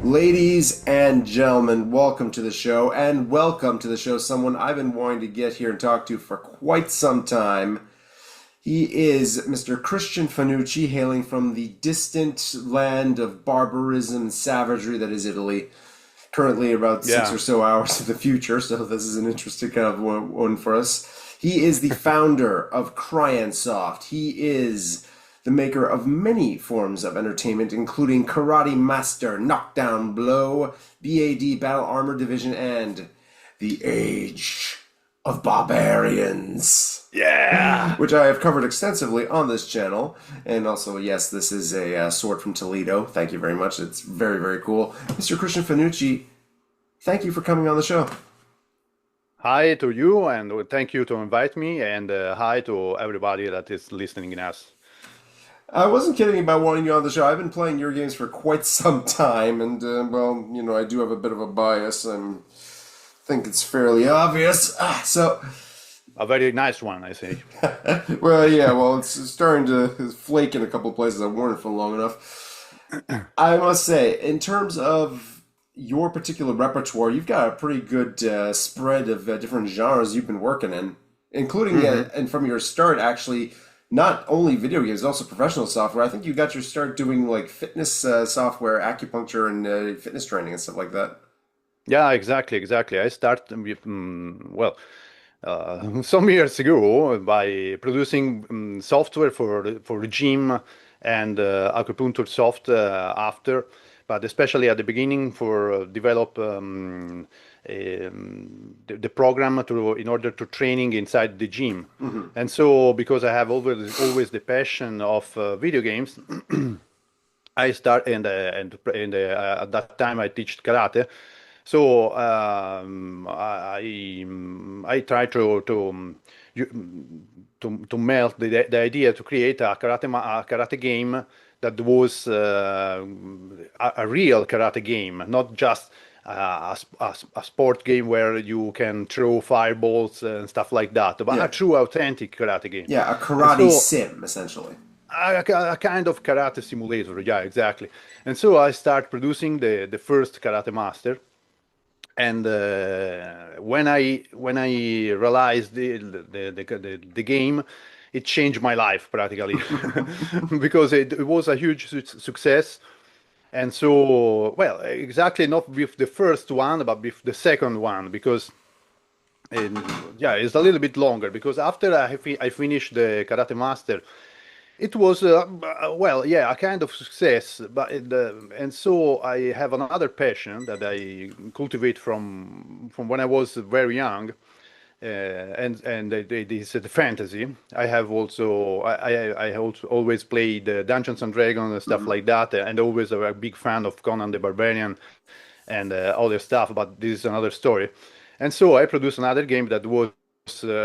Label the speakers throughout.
Speaker 1: Ladies and gentlemen, welcome to the show, and welcome to the show someone I've been wanting to get here and talk to for quite some time. He is Mr. Christian Fanucci, hailing from the distant land of barbarism and savagery that is Italy. Currently about 6 or so hours in the future, so this is an interesting kind of one for us. He is the founder of Crian. He is the maker of many forms of entertainment, including Karate Master, Knockdown Blow, BAD Battle Armor Division, and the Age of Barbarians.
Speaker 2: Yeah!
Speaker 1: Which I have covered extensively on this channel. And also, yes, this is a sword from Toledo. Thank you very much. It's very, very cool. Mr. Christian Fanucci, thank you for coming on the show.
Speaker 2: Hi to you, and thank you to invite me, and hi to everybody that is listening in us.
Speaker 1: I wasn't kidding about wanting you on the show. I've been playing your games for quite some time, and, I do have a bit of a bias. I think it's fairly obvious.
Speaker 2: A very nice one, I say.
Speaker 1: It's starting to flake in a couple of places. I've worn it for long enough. I must say, in terms of your particular repertoire, you've got a pretty good spread of different genres you've been working in, including, and from your start, actually, not only video games, also professional software. I think you got your start doing like fitness software, acupuncture, and fitness training and stuff like that.
Speaker 2: Yeah, exactly. I started with, some years ago by producing software for the gym and acupuncture soft after, but especially at the beginning for develop the program in order to training inside the gym. And so because I have always the passion of video games, I start and at that time I teach karate. So I try to melt the idea to create a karate game that was a real karate game, not just a sport game where you can throw fireballs and stuff like that, but a true authentic karate game.
Speaker 1: Yeah, a karate sim, essentially.
Speaker 2: A kind of karate simulator, yeah, exactly. And so I start producing the first Karate Master. And when I realized the game, it changed my life practically because it was a huge success. And so, well, exactly not with the first one, but with the second one, because it's a little bit longer. Because after I finished the Karate Master, it was a kind of success, but and so I have another passion that I cultivate from when I was very young, and it is the fantasy. I have also I also always played Dungeons and Dragons and stuff like that, and always a big fan of Conan the Barbarian and other stuff. But this is another story. And so I produced another game that was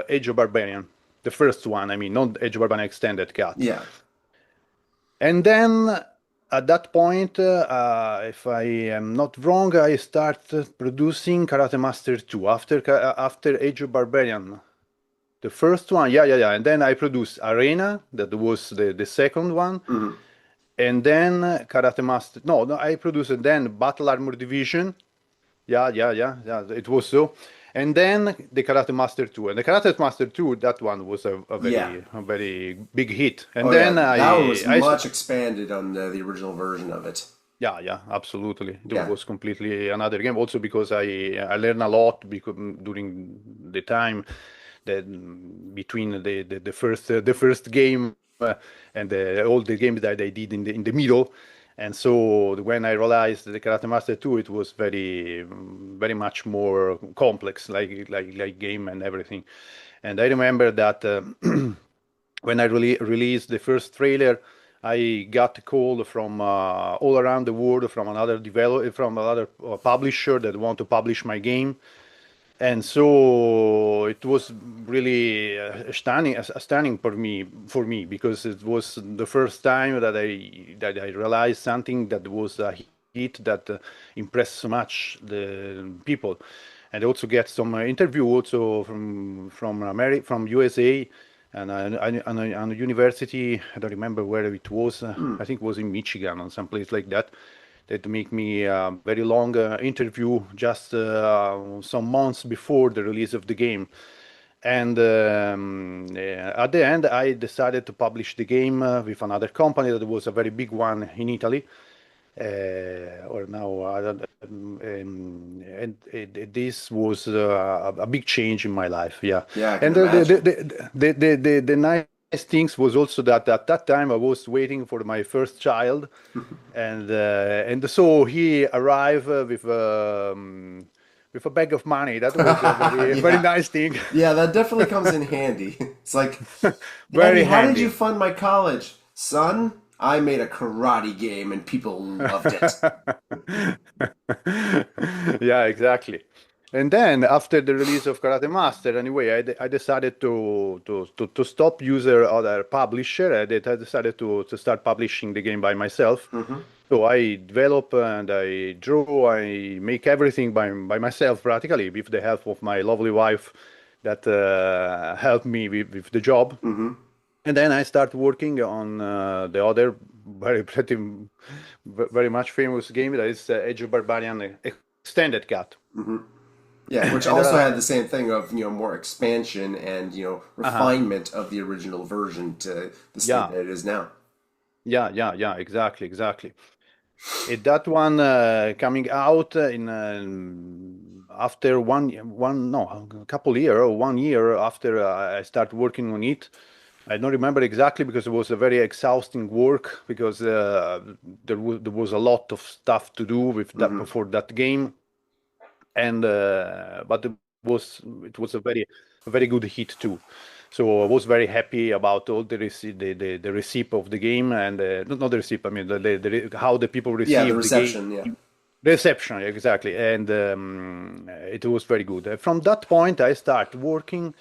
Speaker 2: Age of Barbarian. The first one, I mean, not Age of Barbarian Extended Cut.
Speaker 1: Yeah.
Speaker 2: And then at that point, if I am not wrong, I started producing Karate Master 2 after Age of Barbarian. The first one, yeah. And then I produced Arena, that was the second one. And then Karate Master, no, I produced then Battle Armor Division. Yeah, it was so. And then the Karate Master 2. And the Karate Master 2, that one was a very big hit. And
Speaker 1: that was much expanded on the original version of it.
Speaker 2: Yeah, absolutely. It was completely another game. Also because I learned a lot during the time that between the first game and all the games that I did in the middle. And so when I realized the Karate Master 2, it was very, very much more complex, like game and everything. And I remember that when I released the first trailer, I got a call from all around the world from another publisher that want to publish my game. And so it was really stunning for me because it was the first time that I realized something that was a hit that impressed so much the people, and also get some interview also from USA, and a university. I don't remember where it was. I think it was in Michigan or someplace like that. that make me a very long interview just some months before the release of the game. And at the end, I decided to publish the game with another company that was a very big one in Italy. Or now, and this was a big change in my life. Yeah,
Speaker 1: Yeah, I can
Speaker 2: and
Speaker 1: imagine.
Speaker 2: the nice things was also that at that time I was waiting for my first child, and so he arrived with a bag of money. That was a very
Speaker 1: Yeah.
Speaker 2: nice thing.
Speaker 1: Yeah, that definitely comes in handy. It's like, Daddy,
Speaker 2: Very
Speaker 1: how did you
Speaker 2: handy.
Speaker 1: fund my college? Son, I made a karate game and people loved it.
Speaker 2: Yeah, exactly. And then after the release of Karate Master, anyway, I decided to stop user other publisher. I decided to start publishing the game by myself.
Speaker 1: Hmm.
Speaker 2: So I develop and I draw, I make everything by myself practically with the help of my lovely wife that helped me with the job.
Speaker 1: Hmm.
Speaker 2: And then I start working on the other very much famous game that is Age of Barbarian Extended Cut.
Speaker 1: Hmm. Yeah, which
Speaker 2: And
Speaker 1: also had the same thing of, more expansion and,
Speaker 2: uh-huh.
Speaker 1: refinement of the original version to the state
Speaker 2: Yeah,
Speaker 1: that it is now.
Speaker 2: yeah, exactly, exactly. That one coming out in after one no a couple year or 1 year after I start working on it. I don't remember exactly because it was a very exhausting work because there was a lot of stuff to do with that
Speaker 1: Hmm.
Speaker 2: before that game, and but it was a very good hit too. So I was very happy about all the receipt of the game and not the receipt. I mean how the people
Speaker 1: Yeah, the
Speaker 2: received the game.
Speaker 1: reception, yeah.
Speaker 2: Reception, exactly, and it was very good. From that point, I start working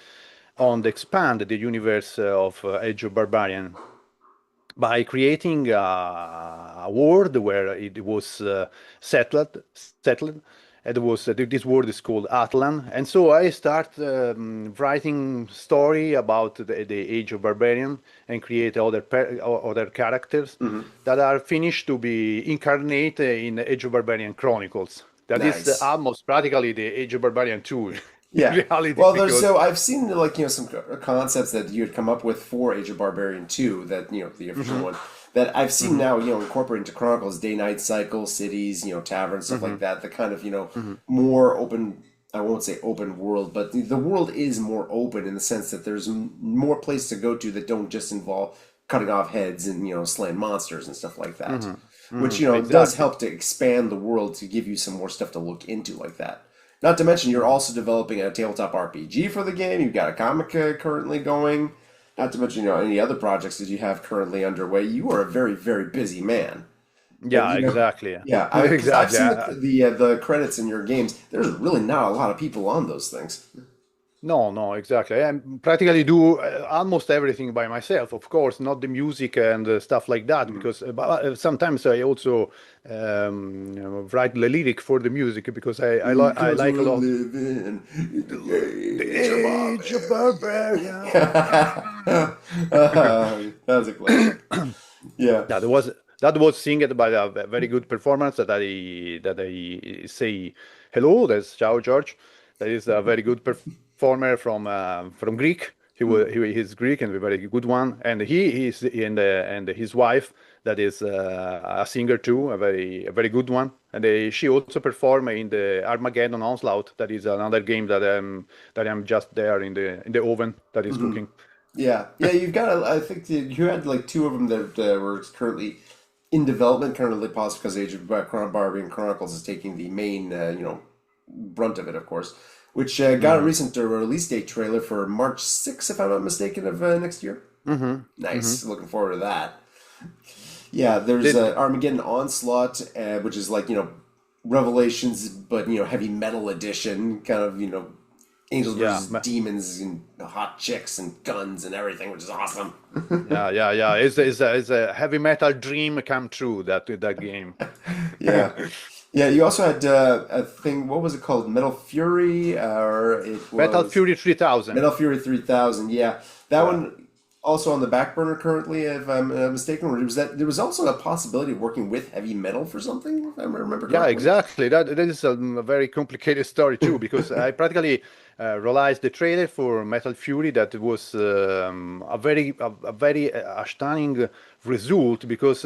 Speaker 2: on the expand the universe of Age of Barbarian by creating a world where it was settled. And it was this world is called Atlan, and so I start writing story about the Age of Barbarian and create other characters
Speaker 1: Hmm.
Speaker 2: that are finished to be incarnate in Age of Barbarian Chronicles. That is
Speaker 1: Nice.
Speaker 2: almost practically the Age of Barbarian 2 in
Speaker 1: Yeah.
Speaker 2: reality,
Speaker 1: Well, there's
Speaker 2: because
Speaker 1: so I've seen like some concepts that you had come up with for Age of Barbarian 2 that the official
Speaker 2: hmm
Speaker 1: one that I've seen
Speaker 2: hmm
Speaker 1: now incorporated into Chronicles day night cycle cities taverns stuff
Speaker 2: hmm
Speaker 1: like that the kind of
Speaker 2: hmm
Speaker 1: more open. I won't say open world, but the world is more open in the sense that there's more place to go to that don't just involve cutting off heads and slaying monsters and stuff like that, which does
Speaker 2: exactly.
Speaker 1: help to expand the world to give you some more stuff to look into like that. Not to mention, you're
Speaker 2: Mhm.
Speaker 1: also developing a tabletop RPG for the game. You've got a comic currently going. Not to mention, any other projects that you have currently underway. You are a very, very busy man. And
Speaker 2: Yeah, exactly.
Speaker 1: yeah, because I've
Speaker 2: Exactly.
Speaker 1: seen the credits in your games. There's really not a lot of people on those things.
Speaker 2: No, no, exactly. I practically do almost everything by myself. Of course, not the music and stuff like that,
Speaker 1: Mm.
Speaker 2: because sometimes I also write the lyric for the music because I
Speaker 1: Because
Speaker 2: like a
Speaker 1: we're
Speaker 2: lot.
Speaker 1: living in
Speaker 2: The
Speaker 1: the age of
Speaker 2: age of barbarian.
Speaker 1: barbarian. That was a classic. Yeah.
Speaker 2: Yeah, that was singed by a very good performance that I say hello. That's Ciao George. That is a very good performer from Greek. He's Greek and a very good one. And he is and his wife that is a singer too, a very good one. And she also performed in the Armageddon Onslaught. That is another game that I'm just there in the oven that is
Speaker 1: Mhm.
Speaker 2: cooking.
Speaker 1: Yeah, yeah, you've got. I think you had like two of them that were currently in development, currently paused because Age of Barbarian Chronicles is taking the main, brunt of it, of course. Which got a
Speaker 2: hmm
Speaker 1: recent release date trailer for March 6th, if I'm not mistaken, of next year.
Speaker 2: hmm hmm
Speaker 1: Nice, looking forward to that. Yeah, there's
Speaker 2: Did
Speaker 1: Armageddon Onslaught, which is like Revelations, but heavy metal edition, kind of angels
Speaker 2: yeah.
Speaker 1: versus demons and hot chicks and guns and everything, which is awesome.
Speaker 2: Yeah, yeah, yeah. It's a heavy metal dream come true that game.
Speaker 1: Yeah. Yeah, you also had a thing, what was it called? Metal Fury, or it
Speaker 2: Metal
Speaker 1: was
Speaker 2: Fury 3000.
Speaker 1: Metal Fury 3000. Yeah, that
Speaker 2: Yeah.
Speaker 1: one. also on the back burner currently, if I'm mistaken, or was that there was also a possibility of working with heavy metal for something, if I remember
Speaker 2: Yeah,
Speaker 1: correctly?
Speaker 2: exactly. That is a very complicated story too, because I practically realized the trailer for Metal Fury that it was a very stunning result because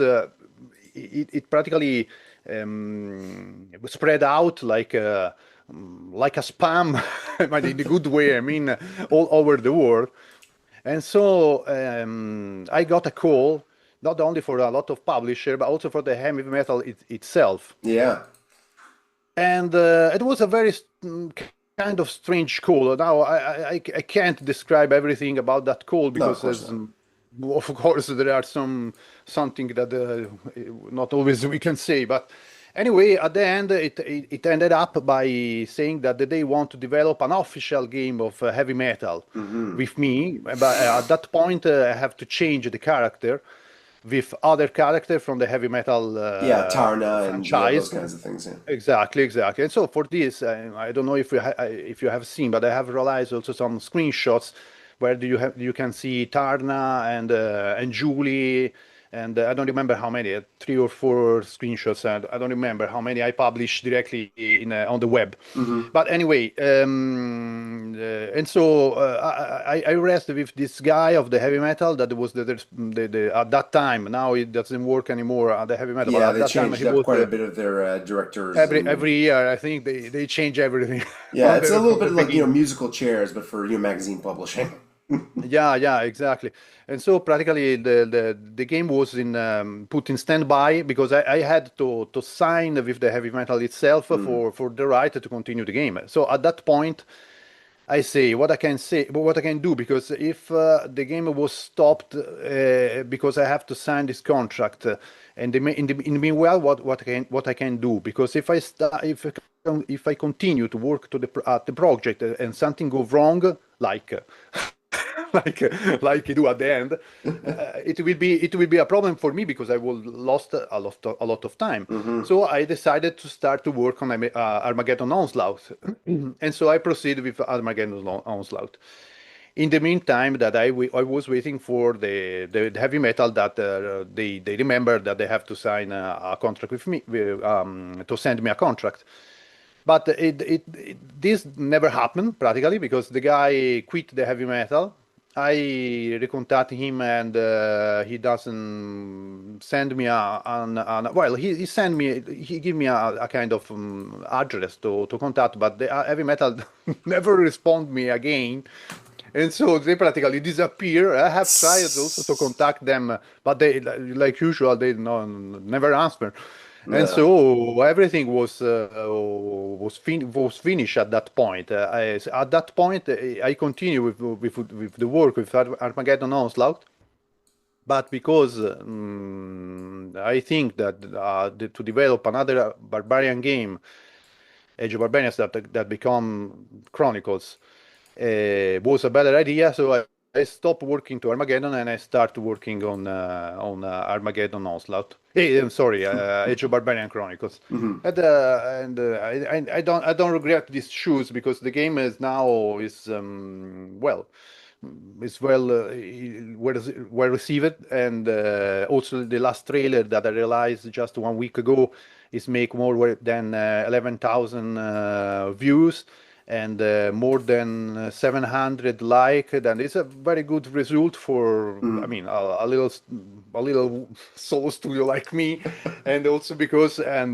Speaker 2: it practically spread out like a spam, but in a good way. I mean, all over the world. And so I got a call, not only for a lot of publisher, but also for the heavy metal itself.
Speaker 1: Yeah,
Speaker 2: And it was a very kind of strange call. Now I can't describe everything about that call
Speaker 1: no, of
Speaker 2: because
Speaker 1: course
Speaker 2: there's,
Speaker 1: not.
Speaker 2: of course there are something that not always we can say. But anyway, at the end it ended up by saying that they want to develop an official game of heavy metal
Speaker 1: Hmm.
Speaker 2: with me. But at that point I have to change the character with other character from the heavy metal
Speaker 1: Yeah, Tarna and those
Speaker 2: franchise.
Speaker 1: kinds of things. Yeah.
Speaker 2: Exactly, exactly. And so for this, I don't know if you have seen, but I have realized also some screenshots where you can see Tarna and Julie, and I don't remember how many, 3 or 4 screenshots, and I don't remember how many I published directly in on the web.
Speaker 1: Hmm.
Speaker 2: But anyway, and so I rest with this guy of the heavy metal that was the at that time. Now it doesn't work anymore at the heavy metal, but
Speaker 1: Yeah,
Speaker 2: at
Speaker 1: they
Speaker 2: that time
Speaker 1: changed
Speaker 2: he
Speaker 1: up
Speaker 2: was
Speaker 1: quite a
Speaker 2: the
Speaker 1: bit of their directors
Speaker 2: every
Speaker 1: and
Speaker 2: year. I think they change everything
Speaker 1: yeah, it's a little
Speaker 2: from the
Speaker 1: bit like
Speaker 2: beginning.
Speaker 1: musical chairs, but for magazine publishing.
Speaker 2: Yeah, yeah, exactly. And so practically the game was in put in standby because I had to sign with the heavy metal itself
Speaker 1: Mm.
Speaker 2: for the right to continue the game. So at that point, I say what I can say, but what I can do because if the game was stopped because I have to sign this contract, and in the meanwhile, what I can do because if I start if I continue to work to at the project and something goes wrong, like like like you do at the end, it will be a problem for me because I will lost a lot of time.
Speaker 1: Hmm.
Speaker 2: So I decided to start to work on Armageddon Onslaught, and so I proceeded with Armageddon Onslaught. In the meantime, that I was waiting for the heavy metal that they remember that they have to sign a contract with me to send me a contract. But this never happened practically because the guy quit the heavy metal. I recontact him and he doesn't send me well he send me he give me a kind of address to contact, but the heavy metal never respond me again, and so they practically disappear. I have tried also to contact them, but they, like usual, they no, never answer. And
Speaker 1: No.
Speaker 2: so everything was finished at that point. At that point, I continue with the work with Armageddon Onslaught, but because I think that to develop another barbarian game, Age of Barbarians that become Chronicles, was a better idea. So I stopped working to Armageddon and I started working on Armageddon Onslaught. I'm sorry, Age of Barbarian Chronicles.
Speaker 1: Hmm.
Speaker 2: I don't regret these shoes because the game is now well is well received, and also the last trailer that I realized just 1 week ago is make more than 11,000 views and more than 700 like. Then it's a very good result for, I
Speaker 1: Hmm.
Speaker 2: mean, a little solo studio like me, and also because I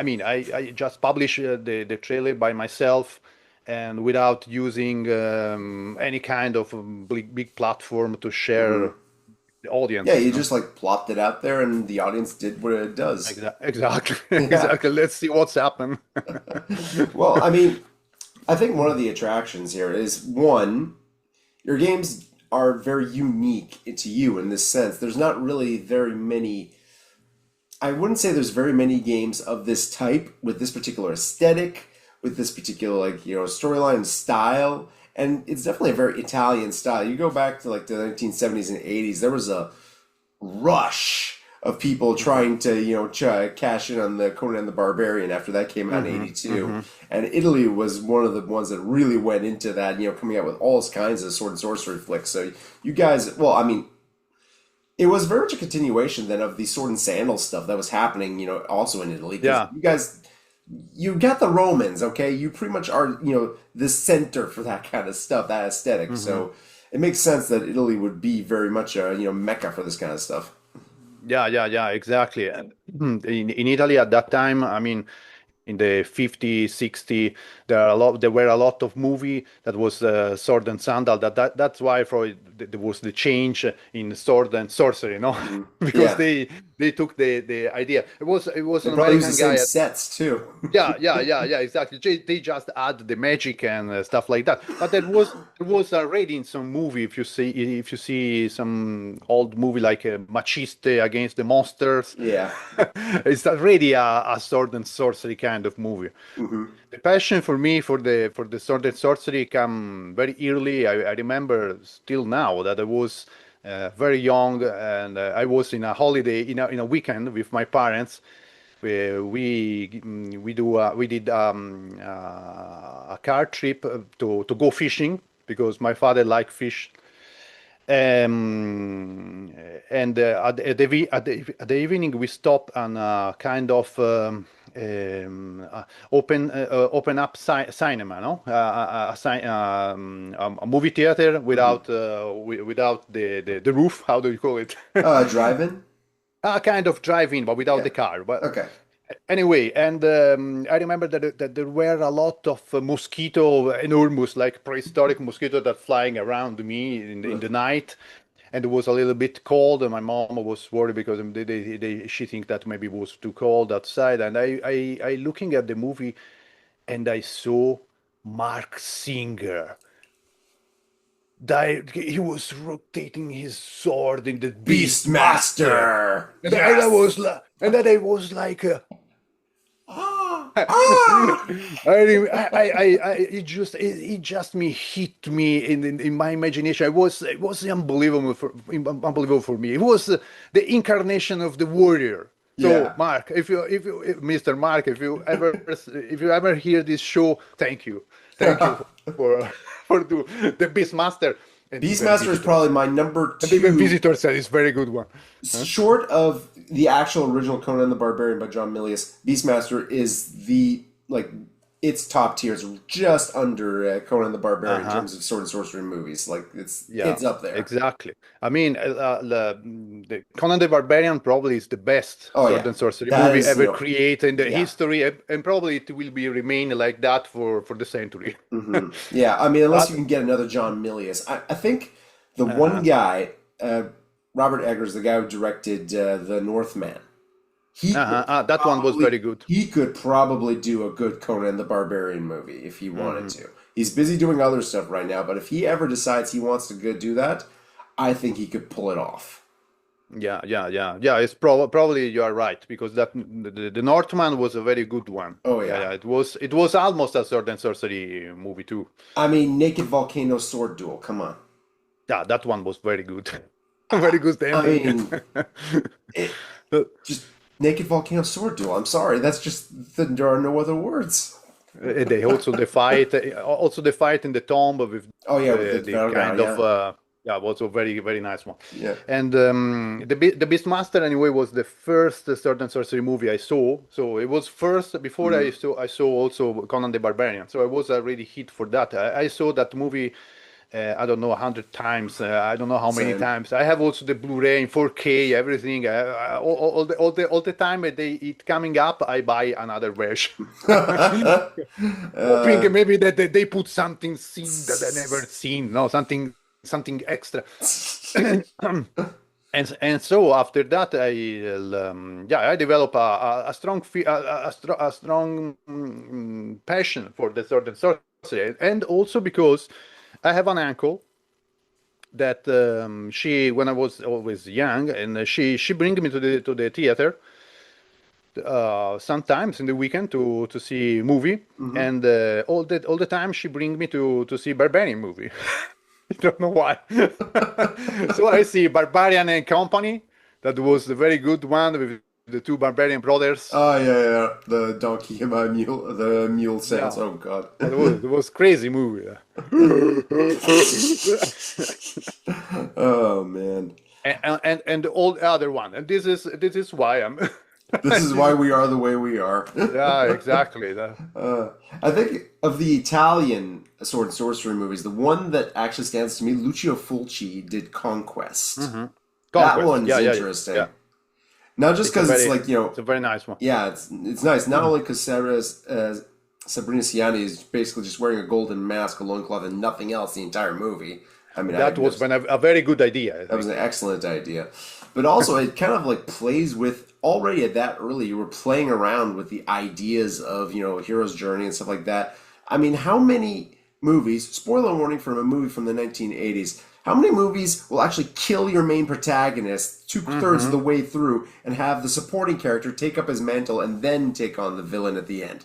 Speaker 2: mean I just published the trailer by myself and without using any kind of big platform to
Speaker 1: Hmm.
Speaker 2: share the
Speaker 1: Yeah,
Speaker 2: audience,
Speaker 1: you just like plopped it out there and the audience did what it does.
Speaker 2: Exactly,
Speaker 1: Yeah.
Speaker 2: exactly. Let's see what's happened.
Speaker 1: Well, I mean, I think one of the attractions here is one, your games are very unique to you in this sense. There's not really very many, I wouldn't say there's very many games of this type with this particular aesthetic, with this particular like, storyline style. And it's definitely a very Italian style. You go back to like the 1970s and 80s, there was a rush of people trying to, cash in on the Conan the Barbarian after that came out in '82. And Italy was one of the ones that really went into that, coming out with all kinds of sword and sorcery flicks. So you guys, well, I mean, it was very much a continuation then of the sword and sandal stuff that was happening, also in Italy. 'Cause
Speaker 2: Yeah.
Speaker 1: you guys, you got the Romans, okay? You pretty much are, the center for that kind of stuff, that aesthetic. So it makes sense that Italy would be very much a, mecca for this kind of stuff.
Speaker 2: Yeah, exactly. And in Italy at that time, I mean, in the 50s, 60s, there were a lot of movie that was sword and sandal. That's why there was the change in sword and sorcery, no? Because
Speaker 1: Yeah.
Speaker 2: they took the idea. It was
Speaker 1: They
Speaker 2: an
Speaker 1: probably use the
Speaker 2: American
Speaker 1: same
Speaker 2: guy.
Speaker 1: sets too.
Speaker 2: Yeah, exactly. They just add the magic and stuff like that. But there was already in some movie. If you see some old movie like Machiste against the monsters,
Speaker 1: Yeah.
Speaker 2: it's already a sword and sorcery kind of movie. The passion for me for the sword and sorcery come very early. I remember still now that I was very young and I was in a holiday in a weekend with my parents. We did a car trip to go fishing because my father liked fish. And at the evening we stopped on a kind of open up cinema, no, a movie theater without the roof. How do you call it?
Speaker 1: Drive-in?
Speaker 2: A kind of drive-in, but without
Speaker 1: Yeah.
Speaker 2: the car. But
Speaker 1: Okay.
Speaker 2: anyway, and I remember that there were a lot of mosquito, enormous, like prehistoric mosquito that flying around me in the night. And it was a little bit cold, and my mom was worried because she think that maybe it was too cold outside. And I looking at the movie, and I saw Mark Singer. He was rotating his sword in the Beastmaster.
Speaker 1: Beastmaster!
Speaker 2: And
Speaker 1: Yes!
Speaker 2: then I was like,
Speaker 1: Ah! Ah!
Speaker 2: it just hit me in my imagination. It was unbelievable for me. It was the incarnation of the warrior. So
Speaker 1: Yeah.
Speaker 2: Mark, if Mr. Mark, if you ever hear this show, thank you for the Beastmaster, and even
Speaker 1: Beastmaster is probably
Speaker 2: visitors,
Speaker 1: my number
Speaker 2: and even
Speaker 1: two,
Speaker 2: visitors said it's very good one.
Speaker 1: short of the actual original Conan the Barbarian by John Milius. Beastmaster is like, it's top tier. It's just under Conan the Barbarian in
Speaker 2: Uh-huh.
Speaker 1: terms of sword and sorcery movies. Like, it's
Speaker 2: Yeah,
Speaker 1: up there.
Speaker 2: exactly. I mean, the Conan the Barbarian probably is the best
Speaker 1: Oh
Speaker 2: sword
Speaker 1: yeah,
Speaker 2: and sorcery
Speaker 1: that
Speaker 2: movie
Speaker 1: is,
Speaker 2: ever created in the
Speaker 1: yeah.
Speaker 2: history, and probably it will be remain like that for the century.
Speaker 1: Yeah, I mean, unless you
Speaker 2: But
Speaker 1: can get another John Milius. I think the one
Speaker 2: uh-huh.
Speaker 1: guy, Robert Eggers, the guy who directed The Northman, he could
Speaker 2: That one was
Speaker 1: probably
Speaker 2: very good.
Speaker 1: he could probably do a good Conan the Barbarian movie if he wanted to. He's busy doing other stuff right now, but if he ever decides he wants to go do that, I think he could pull it off.
Speaker 2: Yeah. It's probably you are right because the Northman was a very good one.
Speaker 1: Oh
Speaker 2: Yeah,
Speaker 1: yeah.
Speaker 2: yeah. It was almost a sword and sorcery movie too.
Speaker 1: I mean, Naked Volcano Sword Duel, come on.
Speaker 2: Yeah, that one was very good. Very good
Speaker 1: I
Speaker 2: ending.
Speaker 1: mean, it just Naked Volcano Sword Duel. I'm sorry, that's just there are no other words.
Speaker 2: They also the fight in the tomb with
Speaker 1: Oh yeah, with the
Speaker 2: the
Speaker 1: Velgar,
Speaker 2: kind of
Speaker 1: yeah.
Speaker 2: yeah, was a very very nice one.
Speaker 1: Yeah.
Speaker 2: And the Beastmaster anyway was the first sword and sorcery movie I saw. So it was first before I saw also Conan the Barbarian. So I was already hit for that. I saw that movie. I don't know 100 times. I don't know how many
Speaker 1: Same.
Speaker 2: times. I have also the Blu-ray in 4K, everything. All the time it coming up, I buy another version. Hoping maybe that they put something seen that I never seen, no, something extra. And so after that, I develop a strong a strong passion for the sword and sorcery, and also because I have an uncle that she when I was always young, and she bring me to the theater sometimes in the weekend to see movie,
Speaker 1: Hmm.
Speaker 2: and all the time she bring me to see Barbarian movie. I don't know why. So I see Barbarian and Company. That was the very good one with the two barbarian brothers.
Speaker 1: Oh yeah, the donkey and my mule, the mule sounds.
Speaker 2: Yeah,
Speaker 1: Oh God.
Speaker 2: it was crazy movie.
Speaker 1: Oh man.
Speaker 2: And all the other one. And this is why I'm.
Speaker 1: This is
Speaker 2: this
Speaker 1: why
Speaker 2: is,
Speaker 1: we are the way we are.
Speaker 2: yeah, exactly.
Speaker 1: Uh, I think of the Italian sword and sorcery movies, the one that actually stands to me, Lucio Fulci did Conquest.
Speaker 2: Hmm.
Speaker 1: That
Speaker 2: Conquest.
Speaker 1: one's
Speaker 2: Yeah, yeah,
Speaker 1: interesting.
Speaker 2: yeah.
Speaker 1: Not just because it's like,
Speaker 2: It's a very nice one.
Speaker 1: yeah, it's nice. Not only because Sabrina Siani is basically just wearing a golden mask, a loincloth, and nothing else the entire movie. I mean,
Speaker 2: That was a very good idea, I
Speaker 1: that was
Speaker 2: think.
Speaker 1: an excellent idea. But also, it kind of like plays with already at that early. You were playing around with the ideas of hero's journey and stuff like that. I mean, how many movies? Spoiler warning from a movie from the 1980s. How many movies will actually kill your main protagonist 2/3 of the way through and have the supporting character take up his mantle and then take on the villain at the end?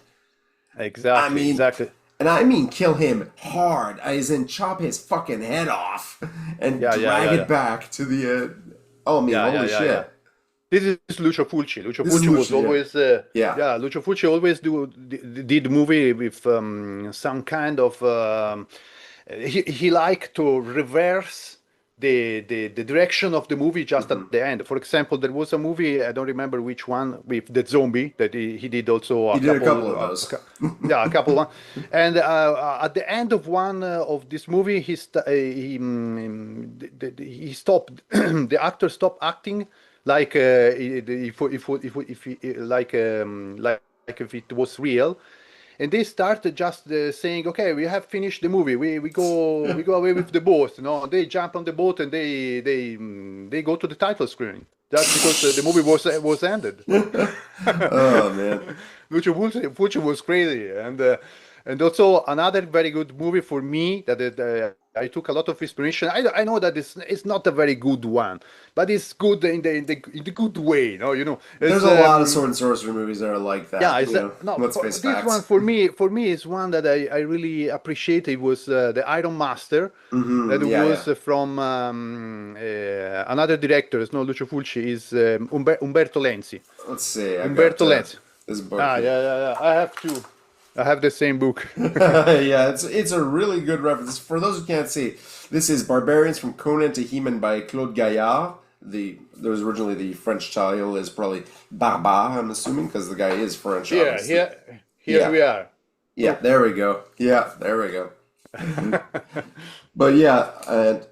Speaker 1: I
Speaker 2: Exactly,
Speaker 1: mean,
Speaker 2: exactly.
Speaker 1: and I mean kill him hard, as in chop his fucking head off and
Speaker 2: Yeah, yeah,
Speaker 1: drag
Speaker 2: yeah,
Speaker 1: it
Speaker 2: yeah.
Speaker 1: back to the. Oh, I mean,
Speaker 2: Yeah, yeah,
Speaker 1: holy
Speaker 2: yeah, yeah.
Speaker 1: shit!
Speaker 2: This is Lucio Fulci. Lucio
Speaker 1: This is
Speaker 2: Fulci was
Speaker 1: Lucia, yeah,
Speaker 2: always,
Speaker 1: yeah.
Speaker 2: yeah. Lucio Fulci always did movie with some kind of. He liked to reverse the direction of the movie just
Speaker 1: Hmm.
Speaker 2: at the end. For example, there was a movie, I don't remember which one, with the zombie that he did also
Speaker 1: He
Speaker 2: a
Speaker 1: did a
Speaker 2: couple.
Speaker 1: couple of those.
Speaker 2: Yeah, a couple one. And at the end of one of this movie, he stopped. The actor stopped acting like like if it was real, and they started just saying, "Okay, we have finished the movie. We go away with the boat." No, they jump on the boat and they go to the title screen just because the movie was ended.
Speaker 1: Oh man.
Speaker 2: Lucio Fulci was crazy, and also another very good movie for me that I took a lot of inspiration. I know that it's not a very good one, but it's good in the good way.
Speaker 1: There's
Speaker 2: It's
Speaker 1: a lot of sword and sorcery movies that are like
Speaker 2: yeah,
Speaker 1: that.
Speaker 2: no,
Speaker 1: Let's face
Speaker 2: this one
Speaker 1: facts.
Speaker 2: for me is one that I really appreciate. It was the Iron Master, that
Speaker 1: Yeah, yeah.
Speaker 2: was from another director. It's not Lucio Fulci. Is Umberto Lenzi.
Speaker 1: Let's see. I got
Speaker 2: Umberto Lenzi.
Speaker 1: this book
Speaker 2: Ah,
Speaker 1: here.
Speaker 2: yeah, yeah, yeah. I have two. I have the same book.
Speaker 1: Yeah, it's a really good reference. For those who can't see, this is Barbarians from Conan to He-Man by Claude Gaillard. There was originally the French title is probably Barbare, I'm assuming, because the guy is French,
Speaker 2: Here,
Speaker 1: obviously.
Speaker 2: here
Speaker 1: Yeah,
Speaker 2: we are.
Speaker 1: yeah, there we go. Yeah, there we go. But yeah,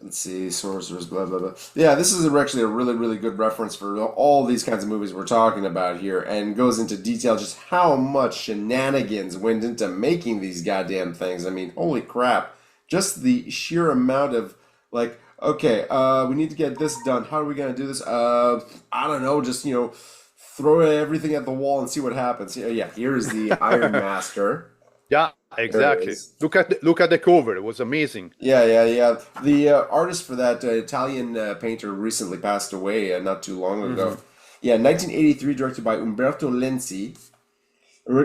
Speaker 1: let's see, sorcerers, blah blah blah. Yeah, this is actually a really, really good reference for all these kinds of movies we're talking about here, and goes into detail just how much shenanigans went into making these goddamn things. I mean, holy crap! Just the sheer amount of like, okay, we need to get this done. How are we gonna do this? I don't know. Just throw everything at the wall and see what happens. Yeah, here is the Iron Master.
Speaker 2: Yeah,
Speaker 1: There it
Speaker 2: exactly.
Speaker 1: is.
Speaker 2: Look at the cover. It was amazing.
Speaker 1: Yeah, yeah, yeah. The artist for that Italian painter recently passed away not too long ago. Yeah, 1983, directed by Umberto Lenzi.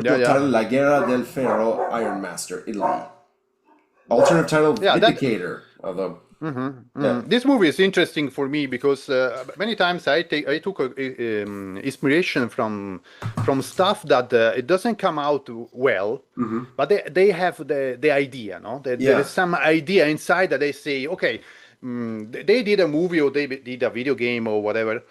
Speaker 2: Yeah,
Speaker 1: Original
Speaker 2: yeah,
Speaker 1: title La Guerra del Ferro, Iron Master, Italy. Alternative title
Speaker 2: yeah.
Speaker 1: Vindicator. Although, yeah,
Speaker 2: This movie is interesting for me because many times I took inspiration from stuff that it doesn't come out well, but they have the idea, no? There
Speaker 1: yeah,
Speaker 2: is some idea inside that they say, okay, they did a movie or they did a video game or whatever,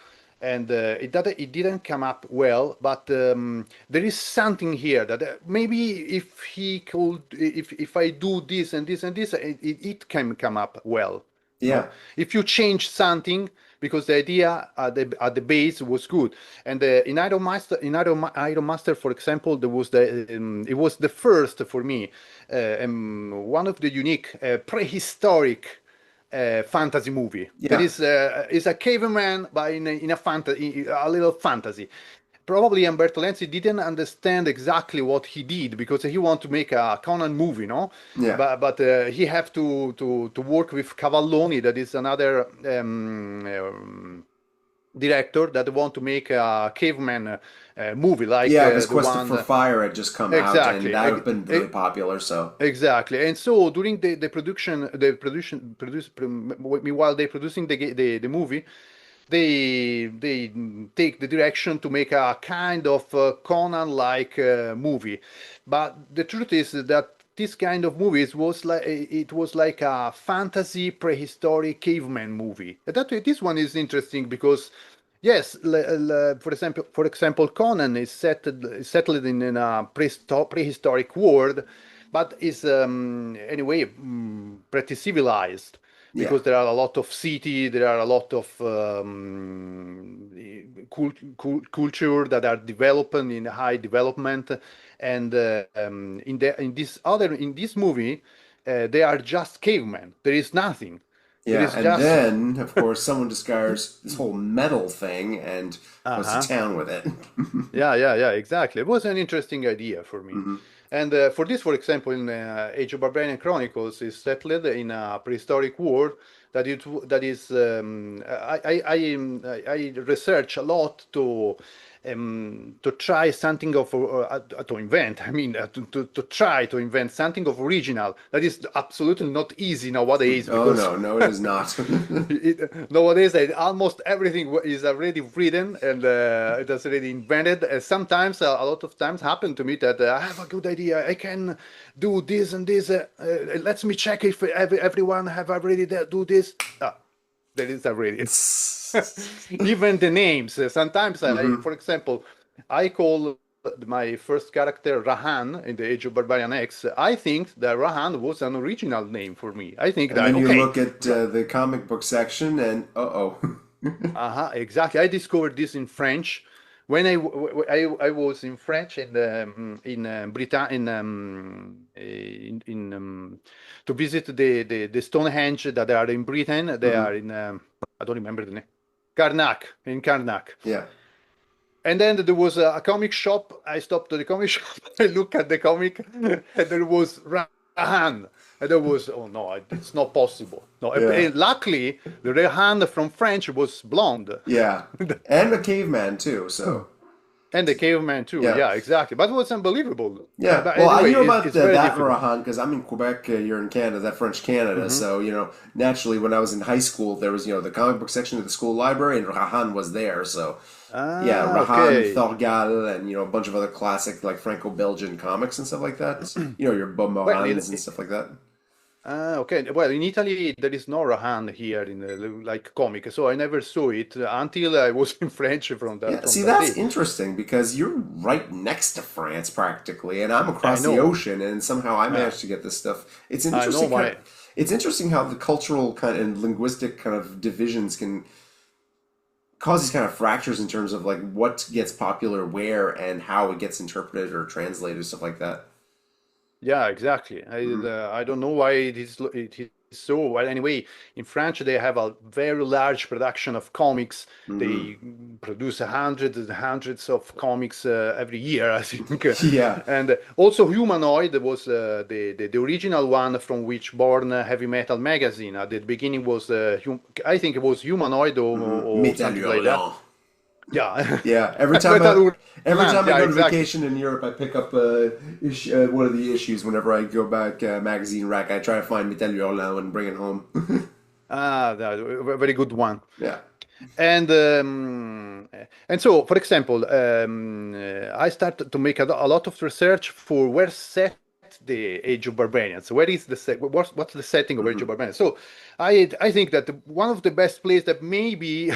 Speaker 2: and it didn't come up well, but there is something here that maybe if he could, if I do this and this and this, it can come up well.
Speaker 1: yeah,
Speaker 2: If you change something because the idea at the base was good, and Iron Master, for example, there was it was the first for me, one of the unique prehistoric fantasy movie that
Speaker 1: yeah,
Speaker 2: is a caveman, but in a fantasy, a little fantasy. Probably Umberto Lenzi didn't understand exactly what he did because he wanted to make a Conan movie, no?
Speaker 1: yeah,
Speaker 2: But he have to work with Cavalloni, that is another director that want to make a caveman movie like
Speaker 1: yeah. Because
Speaker 2: the
Speaker 1: Quest
Speaker 2: one
Speaker 1: for Fire had just come out, and
Speaker 2: exactly.
Speaker 1: that had been really popular. So,
Speaker 2: Exactly, and so during the production, meanwhile they're producing the movie, they take the direction to make a kind of Conan-like movie. But the truth is that this kind of movies was like a fantasy prehistoric caveman movie. This one is interesting because yes, for example, Conan is settled in a prehistoric world, but is anyway pretty civilized
Speaker 1: Yeah.
Speaker 2: because there are a lot of city, there are a lot of culture that are developing in high development, and in this movie, they are just cavemen. There is nothing. There
Speaker 1: Yeah,
Speaker 2: is
Speaker 1: and
Speaker 2: just
Speaker 1: then, of course, someone discovers this whole metal thing and goes to
Speaker 2: uh-huh.
Speaker 1: town with it.
Speaker 2: Yeah, exactly. It was an interesting idea for me.
Speaker 1: Hmm.
Speaker 2: And for this, for example, in Age of Barbarian Chronicles is settled in a prehistoric world that is I research a lot to try something of to invent. I mean, to try to invent something of original. That is absolutely not easy nowadays
Speaker 1: Oh
Speaker 2: because
Speaker 1: no, no, it is not.
Speaker 2: nowadays almost everything is already written and it is already invented. And sometimes, a lot of times, happen to me that I have a good idea. I can do this and this. Let me check if everyone have already do this. There is already. Even the names. Sometimes
Speaker 1: Hmm.
Speaker 2: for example, I call my first character Rahan in the Age of Barbarian X. I think that Rahan was an original name for me. I think
Speaker 1: And
Speaker 2: that
Speaker 1: then you
Speaker 2: okay,
Speaker 1: look at the comic book section, and uh-oh.
Speaker 2: exactly. I discovered this in French when I was in French in Britain to visit the Stonehenge that are in Britain. They are
Speaker 1: Hmm.
Speaker 2: in I don't remember the name. Karnak in Karnak.
Speaker 1: Yeah.
Speaker 2: And then there was a comic shop. I stopped at the comic shop. I look at the comic, and there was Rahan. And there was, oh no, it's not possible. No,
Speaker 1: Yeah.
Speaker 2: luckily, the Rahan from French was blonde.
Speaker 1: Yeah. And a caveman too, so
Speaker 2: And the caveman too.
Speaker 1: yeah.
Speaker 2: Yeah, exactly. But it was unbelievable.
Speaker 1: Yeah,
Speaker 2: But
Speaker 1: well, I
Speaker 2: anyway,
Speaker 1: knew about
Speaker 2: it's very
Speaker 1: that
Speaker 2: difficult.
Speaker 1: Rahan because I'm in Quebec. You're in Canada, that French Canada.
Speaker 2: Hmm.
Speaker 1: So, naturally, when I was in high school, there was, the comic book section of the school library, and Rahan was there. So, yeah,
Speaker 2: Ah,
Speaker 1: Rahan,
Speaker 2: okay.
Speaker 1: Thorgal, and, a bunch of other classic, like Franco-Belgian comics and stuff like that. Your Bob
Speaker 2: Well,
Speaker 1: Morans and stuff like that.
Speaker 2: okay. Well, in Italy, there is no Rahan here in the, like comic, so I never saw it until I was in French
Speaker 1: Yeah,
Speaker 2: from
Speaker 1: see,
Speaker 2: that
Speaker 1: that's
Speaker 2: day.
Speaker 1: interesting because you're right next to France practically, and I'm
Speaker 2: I
Speaker 1: across the
Speaker 2: know.
Speaker 1: ocean, and somehow I
Speaker 2: Yeah,
Speaker 1: managed to get this stuff.
Speaker 2: I know my.
Speaker 1: It's interesting how the cultural kind and linguistic kind of divisions can cause these kind of fractures in terms of like what gets popular where and how it gets interpreted or translated, stuff like that.
Speaker 2: Yeah, exactly.
Speaker 1: Hmm.
Speaker 2: I don't know why it is so. Well, anyway, in France they have a very large production of comics.
Speaker 1: Hmm.
Speaker 2: They produce hundreds and hundreds of comics every year, I think.
Speaker 1: Yeah.
Speaker 2: And also Humanoid was the original one from which born Heavy Metal magazine. At the beginning was I think it was Humanoid
Speaker 1: Hmm.
Speaker 2: or
Speaker 1: Metal
Speaker 2: something like that.
Speaker 1: hurlant.
Speaker 2: Yeah,
Speaker 1: Yeah.
Speaker 2: Metal
Speaker 1: Every
Speaker 2: Hurlant.
Speaker 1: time I
Speaker 2: Yeah,
Speaker 1: go to
Speaker 2: exactly.
Speaker 1: vacation in Europe, I pick up one of the issues. Whenever I go back magazine rack, I try to find Metal Hurlant and bring it home.
Speaker 2: Very good one.
Speaker 1: Yeah.
Speaker 2: And so, for example, I started to make a lot of research for where set the Age of Barbarians. Where is the what's the setting of Age of
Speaker 1: Hmm.
Speaker 2: Barbarians? So I think that one of the best places that maybe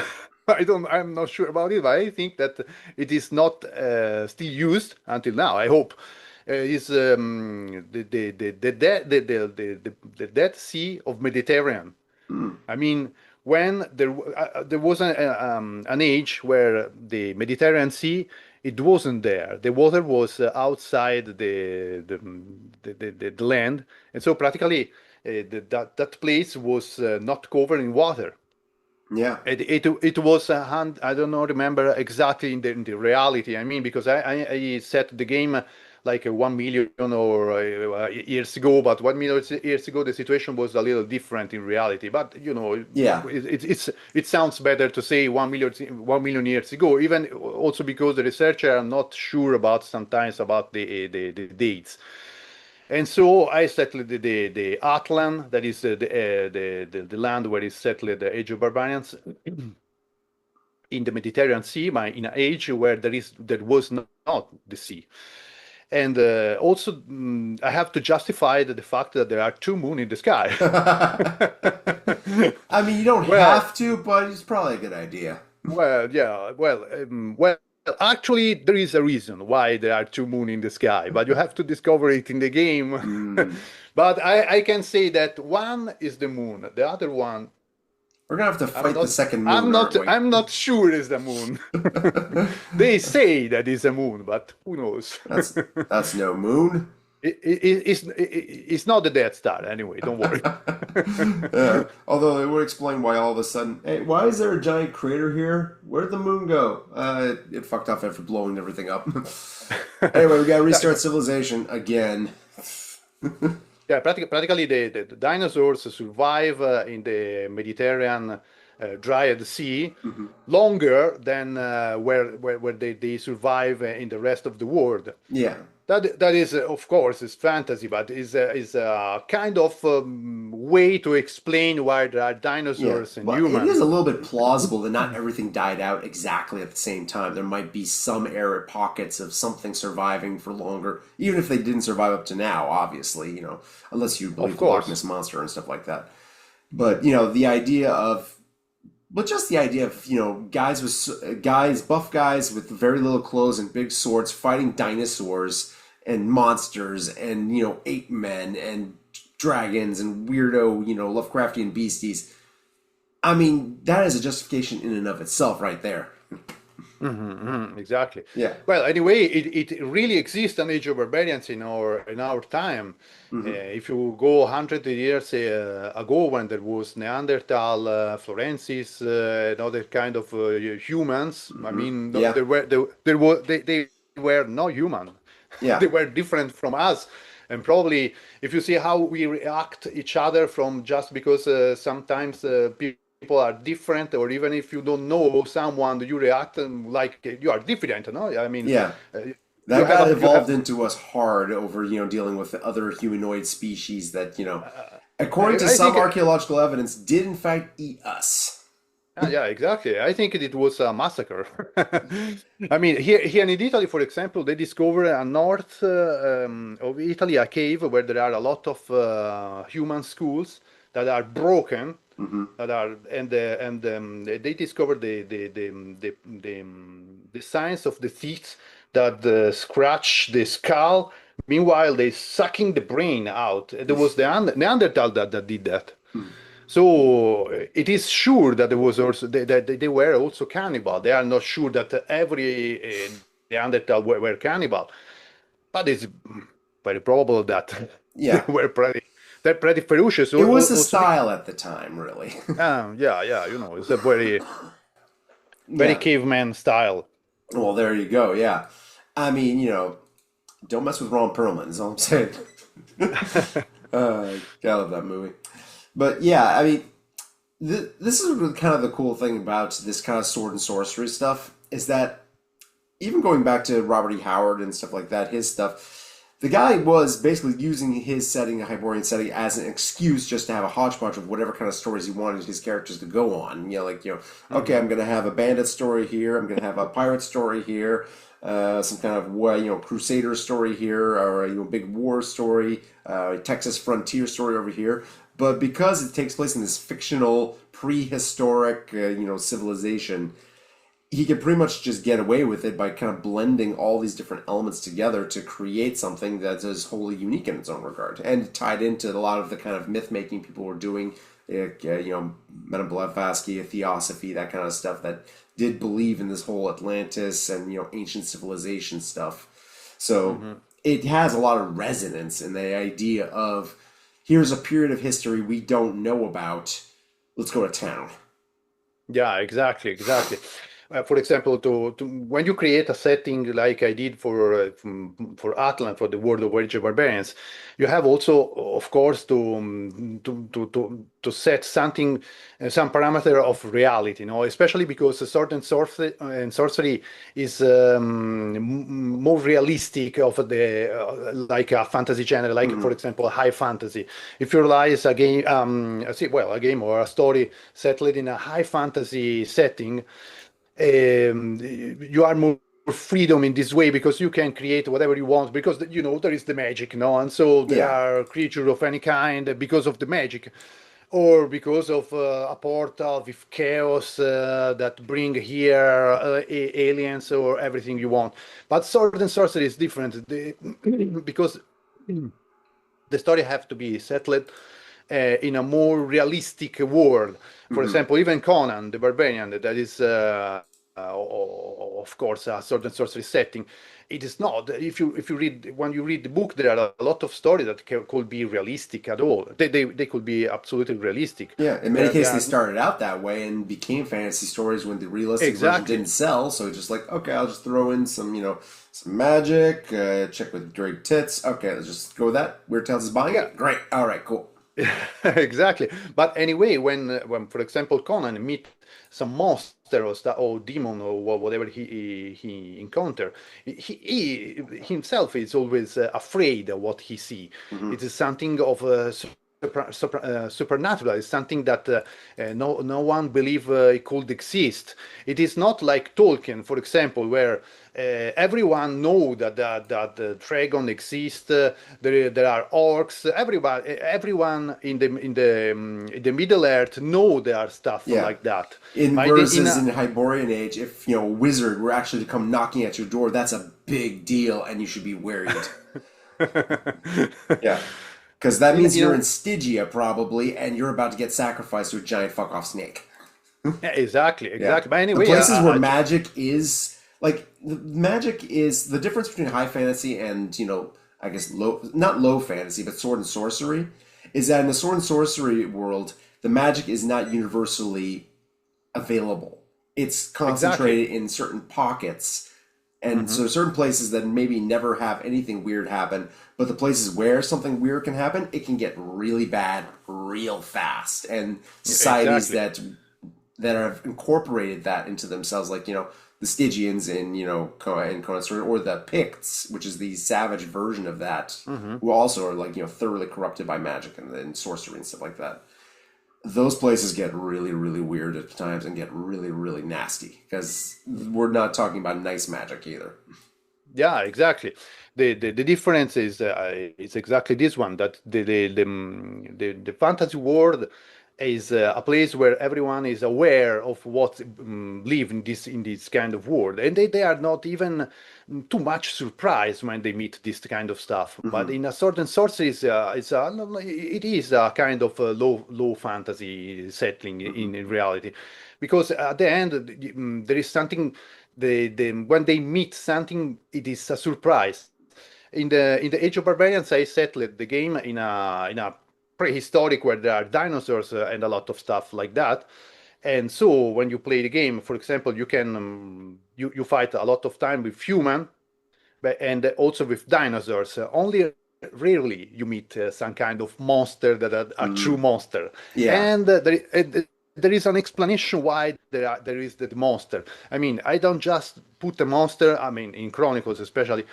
Speaker 2: I'm not sure about it, but I think that it is not still used until now. I hope. Is the Dead Sea of Mediterranean.
Speaker 1: Hmm.
Speaker 2: I mean, when there was an age where the Mediterranean Sea it wasn't there. The water was outside the land, and so practically that place was not covered in water.
Speaker 1: Yeah.
Speaker 2: It was a hand. I don't know. Remember exactly in the reality. I mean, because I set the game like 1 million or years ago, but 1 million years ago the situation was a little different in reality. But
Speaker 1: Yeah.
Speaker 2: it sounds better to say 1 million years ago, even also because the researchers are not sure about sometimes about the dates. And so I settled the Atlan, that is the land where is settled the Age of Barbarians. in the Mediterranean Sea, but in an age where there was not the sea. And also, I have to justify the fact that there are two moons in the sky.
Speaker 1: I mean, you don't
Speaker 2: Well,
Speaker 1: have to, but it's probably a good idea.
Speaker 2: yeah, well, actually, there is a reason why there are two moons in the sky, but you have to discover it in the game.
Speaker 1: Mm.
Speaker 2: But I can say that one is the moon, the other one,
Speaker 1: We're gonna have to
Speaker 2: I'm
Speaker 1: fight the
Speaker 2: not,
Speaker 1: second moon, aren't we?
Speaker 2: I'm not sure is the moon. They say that it's a moon, but who knows?
Speaker 1: That's no moon.
Speaker 2: It's not the Death Star anyway. Don't worry.
Speaker 1: Yeah. Although it would explain why all of a sudden, hey, why is there a giant crater here? Where'd the moon go? It fucked off after blowing everything up. Anyway, we gotta restart civilization again.
Speaker 2: Yeah, practically the dinosaurs survive in the Mediterranean Dryad Sea
Speaker 1: Mhm.
Speaker 2: longer than where they survive in the rest of the world.
Speaker 1: Yeah.
Speaker 2: That is, of course, is fantasy, but is a kind of way to explain why there are
Speaker 1: Yeah.
Speaker 2: dinosaurs and
Speaker 1: Well, it is
Speaker 2: humans.
Speaker 1: a little bit plausible that not everything died out exactly at the same time. There might be some arid pockets of something surviving for longer, even if they didn't survive up to now, obviously, unless you
Speaker 2: Of
Speaker 1: believe the Loch
Speaker 2: course.
Speaker 1: Ness Monster and stuff like that. But, just the idea of, buff guys with very little clothes and big swords fighting dinosaurs and monsters and, ape men and dragons and weirdo, Lovecraftian beasties. I mean, that is a justification in and of itself right there.
Speaker 2: Exactly.
Speaker 1: Yeah.
Speaker 2: Well, anyway, it really exists an Age of Barbarians in our time.
Speaker 1: Hmm.
Speaker 2: If you go 100 years ago, when there was Neanderthal, Florensis, and other kind of humans, I
Speaker 1: Hmm.
Speaker 2: mean,
Speaker 1: Yeah.
Speaker 2: they were not human.
Speaker 1: Yeah.
Speaker 2: They were different from us. And probably, if you see how we react each other from just because sometimes people are different, or even if you don't know someone, you react like you are different. No, I mean,
Speaker 1: Yeah.
Speaker 2: uh,
Speaker 1: That got evolved into us hard over, dealing with the other humanoid species that, according to
Speaker 2: I
Speaker 1: some
Speaker 2: think.
Speaker 1: archaeological evidence, did in fact eat us.
Speaker 2: Yeah, exactly. I think it was a massacre. I mean, here in Italy, for example, they discovered a north of Italy, a cave where there are a lot of human skulls that are broken,
Speaker 1: Hmm.
Speaker 2: that are and they discovered the signs of the teeth that scratch the skull. Meanwhile, they sucking the brain out. There was the Neanderthal that did that. So it is sure that there was also that they were also cannibal. They are not sure that every Neanderthal were cannibal, but it's very probable that they
Speaker 1: Yeah.
Speaker 2: were pretty ferocious.
Speaker 1: It was the
Speaker 2: Also,
Speaker 1: style at the time, really.
Speaker 2: yeah, it's a very
Speaker 1: Yeah.
Speaker 2: caveman style.
Speaker 1: Well, there you go. Yeah. I mean, don't mess with Ron Perlman, is all I'm saying. I love that movie. But yeah, I mean, this is really kind of the cool thing about this kind of sword and sorcery stuff is that even going back to Robert E. Howard and stuff like that, his stuff, the guy was basically using his setting, a Hyborian setting, as an excuse just to have a hodgepodge of whatever kind of stories he wanted his characters to go on. Okay, I'm going to have a bandit story here, I'm going to have a pirate story here, some kind of crusader story here, or a big war story, Texas frontier story over here. But because it takes place in this fictional prehistoric civilization, he could pretty much just get away with it by kind of blending all these different elements together to create something that is wholly unique in its own regard, and tied into a lot of the kind of myth making people were doing, Madame Blavatsky, Theosophy, that kind of stuff that did believe in this whole Atlantis and ancient civilization stuff. So it has a lot of resonance in the idea of here's a period of history we don't know about. Let's go to town.
Speaker 2: Yeah, exactly. For example, to when you create a setting like I did for Atlant for the World of Age of Barbarians, you have also, of course, to set something, some parameter of reality, especially because a certain sorcery is more realistic of the like a fantasy genre, like
Speaker 1: Hmm.
Speaker 2: for example, high fantasy. If you realize a game, a game or a story settled in a high fantasy setting, you are more freedom in this way because you can create whatever you want because there is the magic, no, and so there
Speaker 1: Yeah.
Speaker 2: are creatures of any kind because of the magic, or because of a portal with chaos that bring here aliens or everything you want. But sword and sorcery is different because the story have to be settled in a more realistic world. For
Speaker 1: Hmm.
Speaker 2: example, even Conan the Barbarian, that is, of course, a sword and sorcery setting. It is not. If you read when you read the book, there are a lot of stories that could be realistic at all. They could be absolutely realistic.
Speaker 1: Yeah, in many
Speaker 2: There
Speaker 1: cases they
Speaker 2: are
Speaker 1: started out that way and became fantasy stories when the realistic version
Speaker 2: exactly.
Speaker 1: didn't sell. So it's just like, okay, I'll just throw in some, some magic, check with Drake tits. Okay, let's just go with that. Weird Tales is buying
Speaker 2: Yeah,
Speaker 1: it. Great. All right, cool.
Speaker 2: exactly. But anyway, when for example Conan meet some monster or demon or whatever he encounter, he himself is always afraid of what he see.
Speaker 1: Hmm.
Speaker 2: It is something of supernatural. It's something that no one believe it could exist. It is not like Tolkien, for example, where everyone know that the dragon exists. There are orcs. Everyone in the Middle Earth know there are stuff
Speaker 1: Yeah.
Speaker 2: like that.
Speaker 1: In
Speaker 2: But
Speaker 1: versus in Hyborian Age, if a wizard were actually to come knocking at your door, that's a big deal, and you should be worried. Yeah, because that means you're in Stygia probably, and you're about to get sacrificed to a giant fuck off snake.
Speaker 2: yeah, exactly,
Speaker 1: Yeah.
Speaker 2: exactly. But
Speaker 1: The
Speaker 2: anyway,
Speaker 1: places where magic is the difference between high fantasy and, I guess not low fantasy, but sword and sorcery, is that in the sword and sorcery world, the magic is not universally available. It's
Speaker 2: exactly.
Speaker 1: concentrated in certain pockets. And
Speaker 2: Hmm.
Speaker 1: so certain places that maybe never have anything weird happen, but the places where something weird can happen, it can get really bad real fast. And societies
Speaker 2: Exactly.
Speaker 1: that have incorporated that into themselves, like the Stygians in in Conan, or the Picts, which is the savage version of that,
Speaker 2: Hmm.
Speaker 1: who also are like thoroughly corrupted by magic and sorcery and stuff like that. Those places get really really weird at times and get really really nasty because we're not talking about nice magic either.
Speaker 2: Yeah, exactly. The difference is exactly this one, that the fantasy world is a place where everyone is aware of what live in this kind of world, and they are not even too much surprised when they meet this kind of stuff. But
Speaker 1: Hmm.
Speaker 2: in a certain sorcery, it is a kind of low fantasy settling
Speaker 1: Hmm.
Speaker 2: in reality, because at the end there is something, when they meet something, it is a surprise. In the Age of Barbarians, I settled the game in a prehistoric where there are dinosaurs and a lot of stuff like that. And so when you play the game, for example, you can you fight a lot of time with human, and also with dinosaurs. Only rarely you meet some kind of monster that are a true
Speaker 1: Hmm.
Speaker 2: monster,
Speaker 1: Yeah.
Speaker 2: and there is an explanation why there is that monster. I mean, I don't just put a monster. I mean, in Chronicles especially,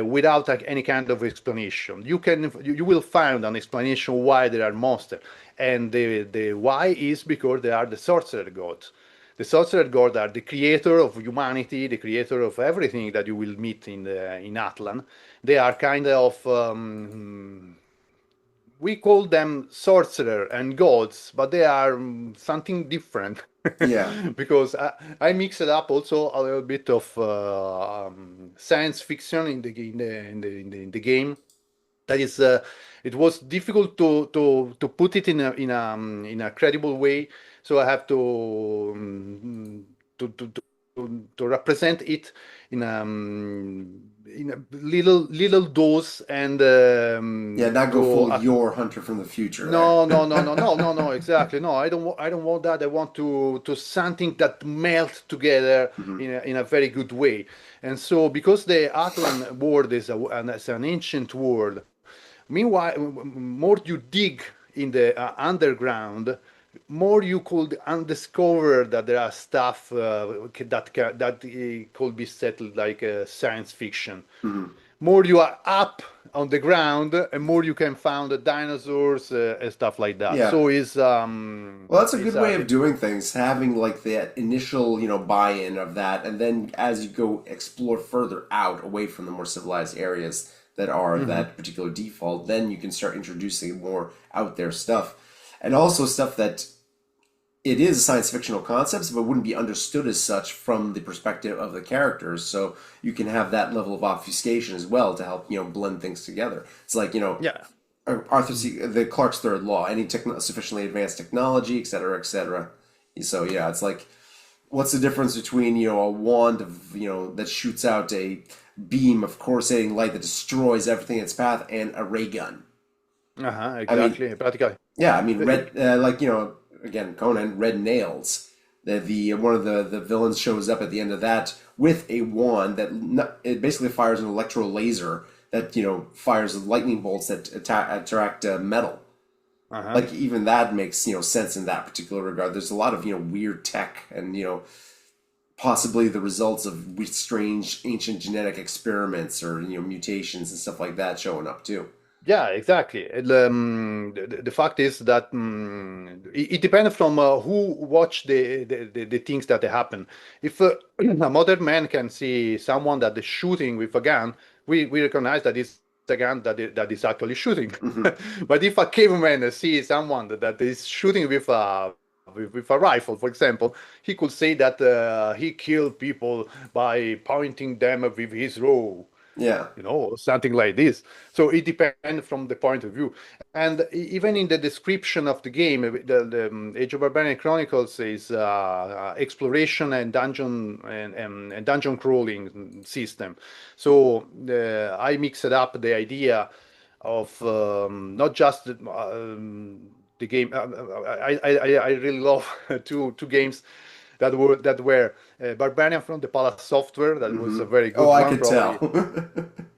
Speaker 2: without like, any kind of explanation. You will find an explanation why there are monsters, and the why is because they are the sorcerer gods. The sorcerer gods are the creator of humanity, the creator of everything that you will meet in Atlan. They are kind of we call them sorcerer and gods, but they are something different
Speaker 1: Yeah.
Speaker 2: because I mixed up also a little bit of science fiction in the game. That is, it was difficult to put it in a credible way, so I have to represent it in a little dose, and
Speaker 1: Yeah, not go
Speaker 2: to
Speaker 1: full your Hunter from the future there.
Speaker 2: no, no, no, no, no, no, no, exactly. No, I don't want that. I want to something that melt together
Speaker 1: Hmm.
Speaker 2: in a very good way. And so, because the Atlan world is an ancient world, meanwhile, more you dig in the underground, more you could undiscover that there are stuff that could be settled like science fiction.
Speaker 1: Hmm.
Speaker 2: More you are up on the ground, and more you can find the dinosaurs and stuff like that.
Speaker 1: Yeah.
Speaker 2: So
Speaker 1: Well, that's a
Speaker 2: it's
Speaker 1: good way of doing things, having like that initial, buy-in of that, and then as you go explore further out away from the more civilized areas that are
Speaker 2: Mhm.
Speaker 1: that particular default, then you can start introducing more out there stuff. And also stuff that it is science fictional concepts, but wouldn't be understood as such from the perspective of the characters. So you can have that level of obfuscation as well to help, blend things together. It's like,
Speaker 2: Yeah.
Speaker 1: Arthur C. the Clarke's third law, any sufficiently advanced technology, et cetera, et cetera. So yeah, it's like, what's the difference between a wand of that shoots out a beam of coruscating light that destroys everything in its path and a ray gun? I mean,
Speaker 2: Exactly. Practically.
Speaker 1: yeah, I mean,
Speaker 2: Uh,
Speaker 1: red like again Conan, red nails. The one of the villains shows up at the end of that with a wand that it basically fires an electro laser that fires lightning bolts that attract metal.
Speaker 2: Uh-huh.
Speaker 1: Like even that makes sense in that particular regard. There's a lot of weird tech and possibly the results of strange ancient genetic experiments or mutations and stuff like that showing up too.
Speaker 2: Yeah, exactly. The fact is that it depends from who watch the things that happen. If a modern man can see someone that is shooting with a gun, we recognize that it's a gun that is actually shooting.
Speaker 1: Hmm.
Speaker 2: But if a caveman sees someone that is shooting with a rifle, for example, he could say that he killed people by pointing them with his row,
Speaker 1: Yeah.
Speaker 2: something like this. So it depends from the point of view. And even in the description of the game, the Age of Barbarian Chronicles is exploration and and dungeon crawling system. So I mixed up the idea of not just the game. I really love two games that were Barbarian from the Palace Software. That was
Speaker 1: Hmm.
Speaker 2: a very
Speaker 1: Oh,
Speaker 2: good
Speaker 1: I
Speaker 2: one,
Speaker 1: could tell.
Speaker 2: probably.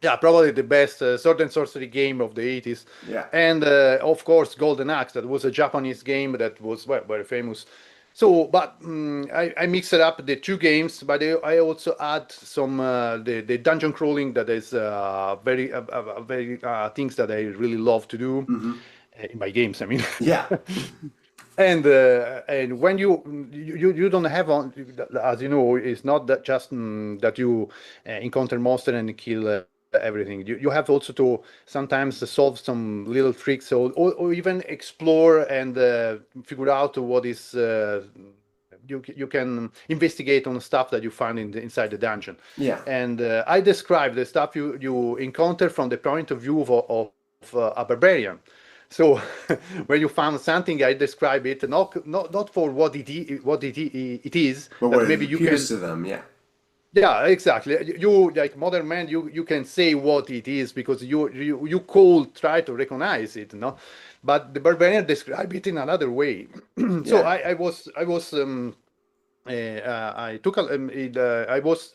Speaker 2: Yeah, probably the best sword and sorcery game of the 80s.
Speaker 1: Yeah.
Speaker 2: And of course, Golden Axe, that was a Japanese game that was very famous. So, but I mixed up the two games, but I also add some the dungeon crawling that is very things that I really love to do
Speaker 1: Hmm.
Speaker 2: in my games. I mean,
Speaker 1: Yeah.
Speaker 2: and when you don't have on, as you know, it's not that just that you encounter monster and kill everything. You have also to sometimes solve some little tricks, or even explore and figure out what is you can investigate on stuff that you find inside the dungeon.
Speaker 1: Yeah.
Speaker 2: And I describe the stuff you encounter from the point of view of a barbarian. So when you found something, I describe it not for it is,
Speaker 1: But what
Speaker 2: that
Speaker 1: it
Speaker 2: maybe you
Speaker 1: appears
Speaker 2: can.
Speaker 1: to them, yeah.
Speaker 2: Yeah, exactly. You, like modern man, you can say what it is because you could try to recognize it, no? But the barbarian describe it in another way. So
Speaker 1: Yeah.
Speaker 2: I took I was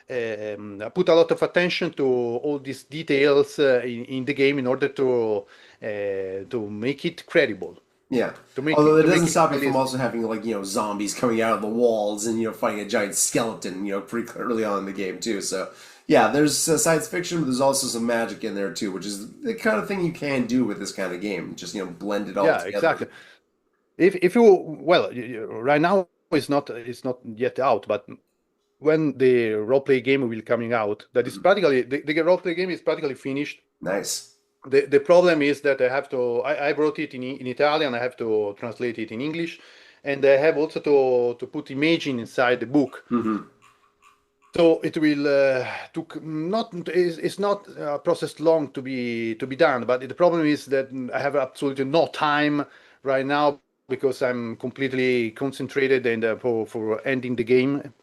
Speaker 2: I put a lot of attention to all these details in the game in order to make it credible,
Speaker 1: Yeah.
Speaker 2: to make
Speaker 1: Although
Speaker 2: it
Speaker 1: it
Speaker 2: to
Speaker 1: doesn't
Speaker 2: make it
Speaker 1: stop you from also
Speaker 2: realistic.
Speaker 1: having like, zombies coming out of the walls and, fighting a giant skeleton, pretty early on in the game too. So, yeah, there's science fiction, but there's also some magic in there too, which is the kind of thing you can do with this kind of game. Just, blend it all
Speaker 2: Yeah,
Speaker 1: together.
Speaker 2: exactly. If you well, right now it's not yet out, but when the roleplay game will coming out, that is
Speaker 1: Mhm.
Speaker 2: practically the roleplay game is practically finished.
Speaker 1: Nice.
Speaker 2: The problem is that I wrote it in Italian. I have to translate it in English, and I have also to put imaging inside the book.
Speaker 1: Hmm.
Speaker 2: So it will took not it's not a process long to be done. But the problem is that I have absolutely no time right now because I'm completely concentrated and for ending the game,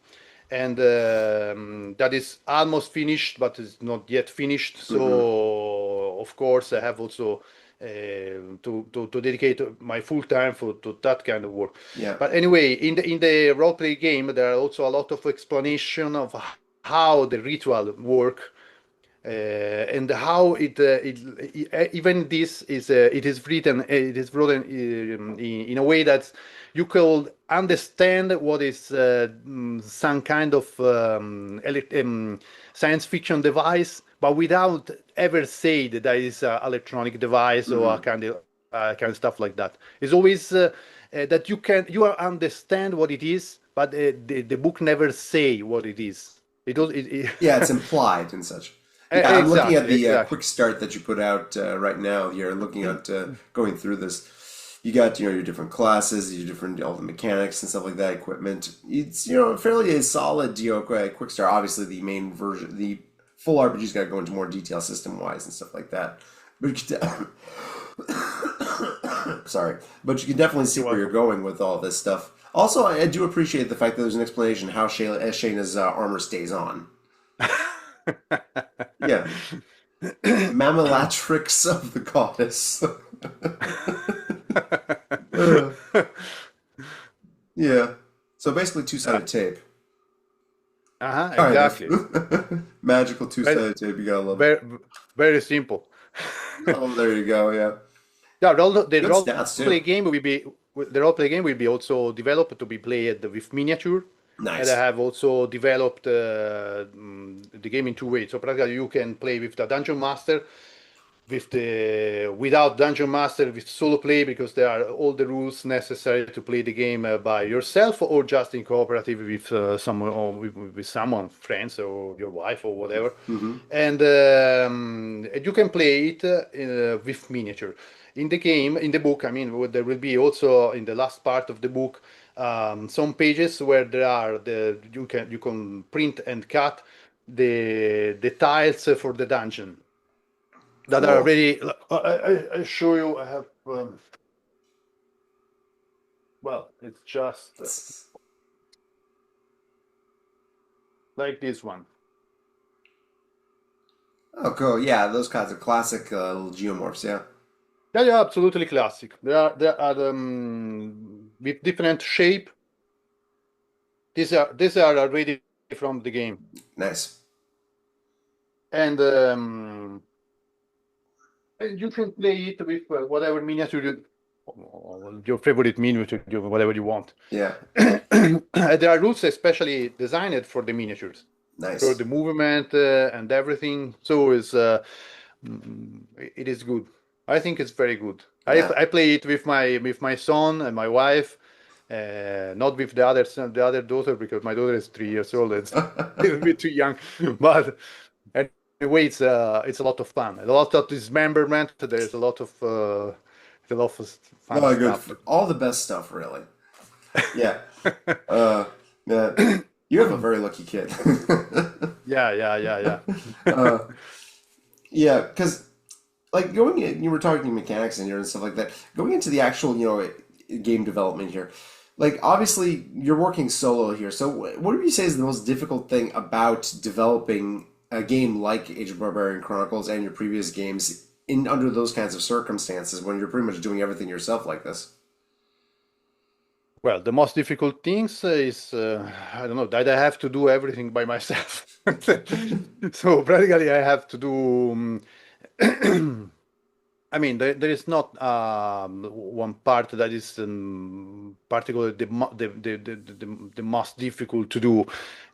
Speaker 2: and that is almost finished, but it's not yet finished.
Speaker 1: Hmm.
Speaker 2: So of course, I have also to dedicate my full time to that kind of work.
Speaker 1: Yeah.
Speaker 2: But anyway, in the role play game, there are also a lot of explanation of how the ritual work. and how even this is written in a way that you could understand what is some kind of science fiction device, but without ever say that there is an electronic device or a kind of stuff like that. It's always that you understand what it is, but the book never say what it is.
Speaker 1: Yeah, it's implied and such. Yeah, I'm looking at the
Speaker 2: Exactly.
Speaker 1: quick start that you put out right now here, looking at going through this. You got, your different classes, your different all the mechanics and stuff like that, equipment. It's fairly a solid quick start. Obviously, the main version, the full RPG's got to go into more detail system wise and stuff like that. But you can sorry, but you can definitely see
Speaker 2: You're
Speaker 1: where you're
Speaker 2: welcome.
Speaker 1: going with all this stuff. Also, I do appreciate the fact that there's an explanation how Shayna's armor stays on. Yeah, Mammillatrix of the goddess. Uh, yeah. So basically,
Speaker 2: Uh,
Speaker 1: two-sided tape. Kind of.
Speaker 2: exactly.
Speaker 1: Magical
Speaker 2: Very,
Speaker 1: two-sided tape. You gotta love it.
Speaker 2: very, very simple.
Speaker 1: Oh, there you go. Yeah.
Speaker 2: Yeah, the
Speaker 1: Good
Speaker 2: role
Speaker 1: stats too.
Speaker 2: play game will be also developed to be played with miniature, and I
Speaker 1: Nice.
Speaker 2: have also developed the game in two ways. So practically, you can play with the dungeon master, without dungeon master, with solo play, because there are all the rules necessary to play the game by yourself or just in cooperative with someone, or with someone, friends or your wife or whatever.
Speaker 1: Mm-hmm.
Speaker 2: And you can play it with miniature. In the game, in the book, I mean, there will be also in the last part of the book some pages where there are you can print and cut the tiles for the dungeon that are
Speaker 1: Cool.
Speaker 2: very. I show you. I have. Well, it's just like this one.
Speaker 1: Oh, cool. Yeah, those kinds of classic little geomorphs. Yeah.
Speaker 2: Yeah, yeah, absolutely classic. They are with different shape. These are already from the game,
Speaker 1: Nice.
Speaker 2: and you can play it with whatever miniature your favorite miniature, whatever you want.
Speaker 1: Yeah.
Speaker 2: There are rules especially designed for the miniatures, for
Speaker 1: Nice.
Speaker 2: the movement and everything. So it is good. I think it's very good.
Speaker 1: Yeah.
Speaker 2: I play it with my son and my wife, not with the other son, the other daughter, because my daughter is 3 years old. It's a little bit too young, but anyway, it's a lot of fun. A lot of dismemberment. There's a lot of fun
Speaker 1: Oh, good.
Speaker 2: stuff.
Speaker 1: All the best stuff, really. Yeah. Uh, yeah. You have a very lucky kid.
Speaker 2: Yeah, yeah, yeah, yeah.
Speaker 1: uh, yeah, because like going in, you were talking mechanics in here and stuff like that. Going into the actual, game development here, like obviously you're working solo here. So what do you say is the most difficult thing about developing a game like Age of Barbarian Chronicles and your previous games in under those kinds of circumstances when you're pretty much doing everything yourself like this?
Speaker 2: Well, the most difficult things is I don't know that I have to do everything by myself. So practically, I have to do. I mean, there is not one part that is particularly the most difficult to do.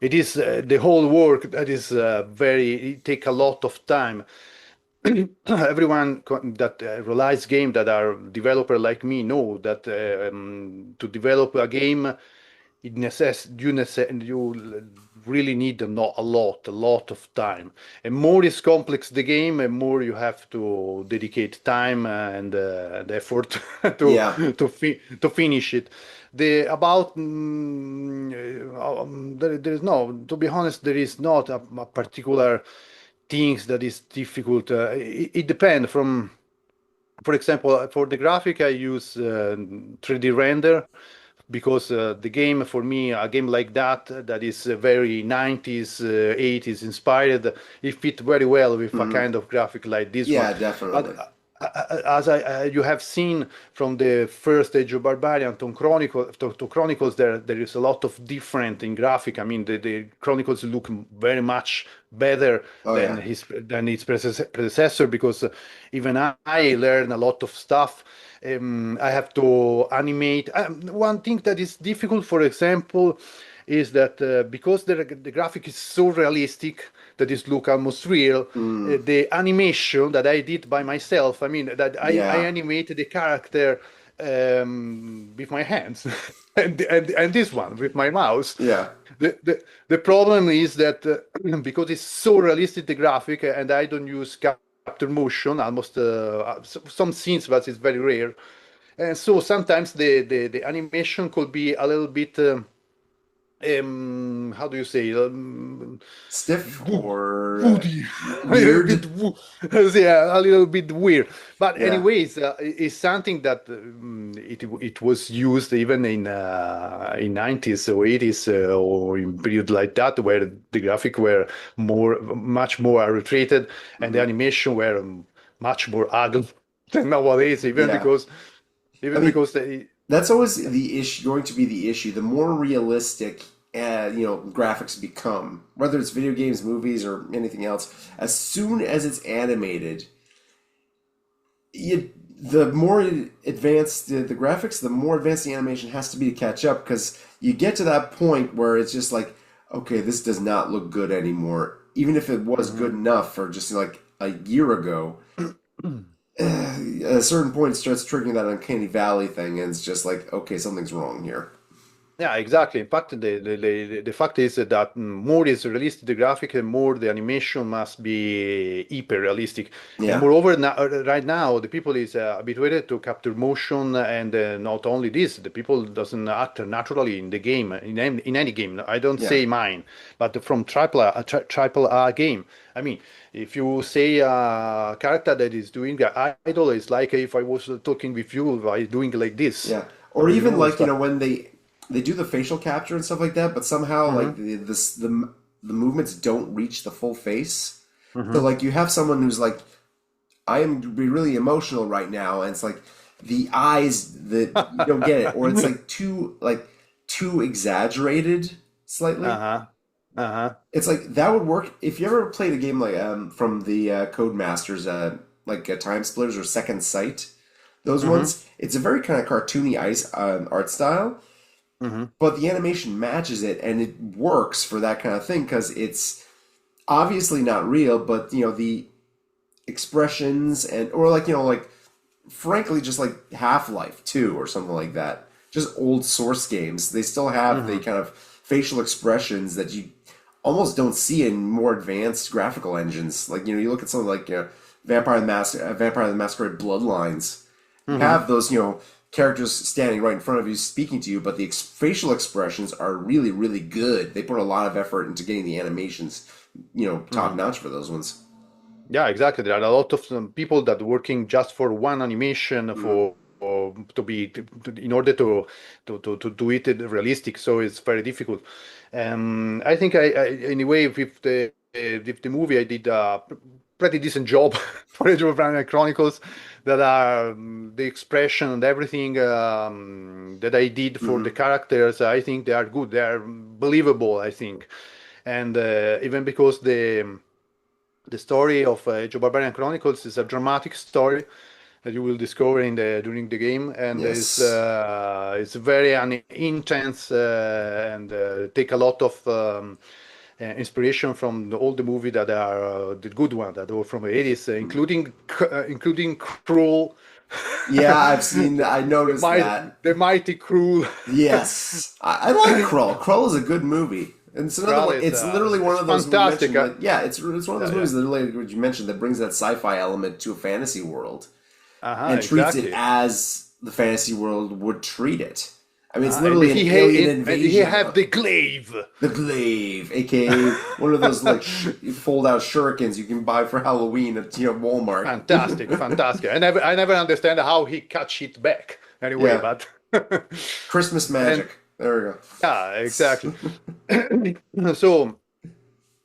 Speaker 2: It is the whole work that is it take a lot of time. Everyone that relies game that are developer like me know that to develop a game you really need a lot of time, and more is complex the game, and more you have to dedicate time and effort to
Speaker 1: Yeah.
Speaker 2: to finish it. The about there is no, to be honest, there is not a particular things that is difficult. It depends from, for example, for the graphic, I use 3D render because the game for me, a game like that is very 90s, 80s inspired, it fit very well with a
Speaker 1: Hmm.
Speaker 2: kind of graphic like this one.
Speaker 1: Yeah,
Speaker 2: But
Speaker 1: definitely.
Speaker 2: you have seen from the first Age of Barbarian to Chronicles, there is a lot of different in graphic. I mean, the Chronicles look very much better
Speaker 1: Oh
Speaker 2: than
Speaker 1: yeah.
Speaker 2: its predecessor, because even I learn a lot of stuff. I have to animate. One thing that is difficult, for example, is that because the graphic is so realistic that it look almost real,
Speaker 1: Mm,
Speaker 2: the animation that I did by myself, I mean, that I
Speaker 1: yeah.
Speaker 2: animated the character with my hands, and this one with my mouse.
Speaker 1: Yeah.
Speaker 2: The problem is that because it's so realistic, the graphic, and I don't use capture motion, almost some scenes, but it's very rare. And so sometimes the animation could be a little bit, how do you say,
Speaker 1: Stiff
Speaker 2: Wo-
Speaker 1: or
Speaker 2: woody, a little bit,
Speaker 1: weird.
Speaker 2: yeah, a little bit weird. But
Speaker 1: Yeah.
Speaker 2: anyways, it's something that it was used even in 90s or 80s or in period like that, where the graphic were much more retreated, and the
Speaker 1: Hmm.
Speaker 2: animation were much more ugly than nowadays.
Speaker 1: Yeah. I
Speaker 2: Even
Speaker 1: mean,
Speaker 2: because they.
Speaker 1: that's always the issue, going to be the issue. The more realistic, graphics become, whether it's video games, movies, or anything else, as soon as it's animated, the more advanced the graphics, the more advanced the animation has to be to catch up. Because you get to that point where it's just like, okay, this does not look good anymore. Even if it was good
Speaker 2: Mhm.
Speaker 1: enough for just like a year ago, at a certain point it starts triggering that uncanny valley thing, and it's just like, okay, something's wrong here.
Speaker 2: Yeah, exactly. In fact, the fact is that more is realistic the graphic, and more the animation must be hyper realistic. And
Speaker 1: Yeah,
Speaker 2: moreover, now, right now the people is habituated to capture motion, and not only this, the people doesn't act naturally in the game, in any game. I don't
Speaker 1: yeah,
Speaker 2: say mine, but from triple A game. I mean, if you say a character that is doing an idol, it's like if I was talking with you by doing like this.
Speaker 1: yeah. Or even
Speaker 2: It's
Speaker 1: like,
Speaker 2: like.
Speaker 1: when they do the facial capture and stuff like that, but somehow like
Speaker 2: Mhm,
Speaker 1: the movements don't reach the full face. So
Speaker 2: mhm.
Speaker 1: like you have someone who's like, I am be really emotional right now, and it's like the eyes that you don't get it, or it's like too exaggerated slightly.
Speaker 2: Uh-huh. Uh-huh.
Speaker 1: It's like that would work if you ever played a game like from the Codemasters, like Time Splitters or Second Sight. Those
Speaker 2: Mm-hmm.
Speaker 1: ones, it's a very kind of cartoony ice art style,
Speaker 2: Mm-hmm.
Speaker 1: but the animation matches it, and it works for that kind of thing because it's obviously not real, but the expressions and or like frankly just like Half-Life 2 or something like that. Just old Source games. They still have the
Speaker 2: Mm-hmm.
Speaker 1: kind of facial expressions that you almost don't see in more advanced graphical engines. Like, you look at something like Vampire the Masquerade Bloodlines. You
Speaker 2: Mm-hmm.
Speaker 1: have those, characters standing right in front of you speaking to you, but the facial expressions are really, really good. They put a lot of effort into getting the animations, top
Speaker 2: Mm-hmm.
Speaker 1: notch for those ones.
Speaker 2: Yeah, exactly. There are a lot of people that working just for one animation
Speaker 1: Mm,
Speaker 2: for to be in order to do it realistic. So it's very difficult. I think anyway with the movie I did a pretty decent job for Age of Barbarians Chronicles. That are the expression and everything that I did for the
Speaker 1: mm-hmm.
Speaker 2: characters. I think they are good. They are believable, I think, and even because the story of Age of Barbarian Chronicles is a dramatic story that you will discover during the game, and
Speaker 1: Yes.
Speaker 2: it's very intense and take a lot of inspiration from all the movie that are the good one that were from the 80s, including Cruel,
Speaker 1: Yeah, I
Speaker 2: the
Speaker 1: noticed
Speaker 2: mighty,
Speaker 1: that.
Speaker 2: the mighty Cruel.
Speaker 1: Yes, I like Krull. Krull is a good movie. And it's another
Speaker 2: Cruel
Speaker 1: one. It's literally one
Speaker 2: it's
Speaker 1: of those we
Speaker 2: fantastic.
Speaker 1: mentioned. Like, yeah, it's one of those
Speaker 2: Yeah, yeah.
Speaker 1: movies that literally what you mentioned that brings that sci-fi element to a fantasy world
Speaker 2: Uh-huh,
Speaker 1: and treats it
Speaker 2: exactly.
Speaker 1: as the fantasy world would treat it. I mean, it's
Speaker 2: And
Speaker 1: literally an alien
Speaker 2: he
Speaker 1: invasion
Speaker 2: have
Speaker 1: of
Speaker 2: the glaive.
Speaker 1: the glaive, aka one of those like fold-out shurikens you can buy for Halloween at Walmart.
Speaker 2: Fantastic, fantastic. I never understand how he catch it back. Anyway,
Speaker 1: Yeah,
Speaker 2: but
Speaker 1: Christmas
Speaker 2: and
Speaker 1: magic. There we
Speaker 2: yeah, exactly.
Speaker 1: go.
Speaker 2: So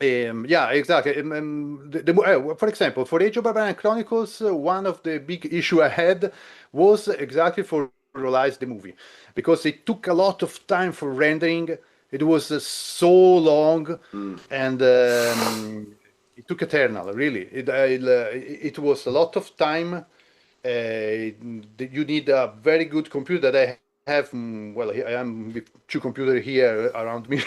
Speaker 2: Yeah, exactly. For example, for Age of Barbarian Chronicles, one of the big issue I had was exactly for realize the movie because it took a lot of time for rendering. It was so long,
Speaker 1: Mm.
Speaker 2: and it took eternal. Really, it was a lot of time. You need a very good computer that I have. Well, I am with two computers here around me,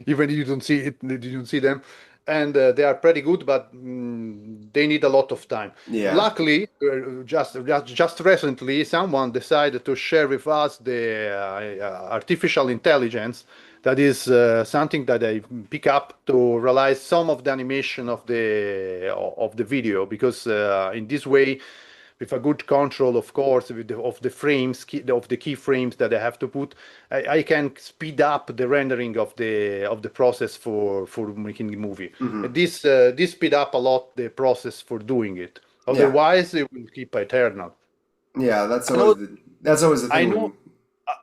Speaker 2: even if you don't see it, you don't see them, and they are pretty good, but they need a lot of time.
Speaker 1: Yeah.
Speaker 2: Luckily, just recently, someone decided to share with us the artificial intelligence. That is something that I pick up to realize some of the animation of the video because in this way with a good control, of course, of the frames, of the keyframes that I have to put, I can speed up the rendering of the process for making the movie.
Speaker 1: Hmm.
Speaker 2: And this speed up a lot the process for doing it.
Speaker 1: Yeah.
Speaker 2: Otherwise, it will keep eternal.
Speaker 1: Yeah.
Speaker 2: I know,
Speaker 1: That's always the
Speaker 2: I
Speaker 1: thing
Speaker 2: know
Speaker 1: when.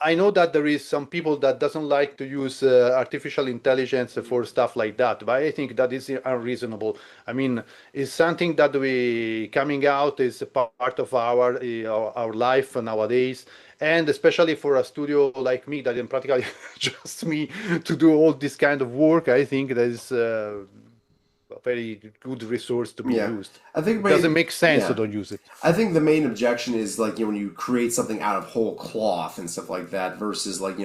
Speaker 2: I know that there is some people that doesn't like to use artificial intelligence for stuff like that, but I think that is unreasonable. I mean, it's something that we coming out is a part of our life nowadays, and especially for a studio like me that is practically just me to do all this kind of work. I think that is a very good resource to be
Speaker 1: Yeah.
Speaker 2: used.
Speaker 1: I think
Speaker 2: It doesn't
Speaker 1: main.
Speaker 2: make sense to
Speaker 1: Yeah.
Speaker 2: don't use it.
Speaker 1: I think the main objection is like, when you create something out of whole cloth and stuff like that versus like,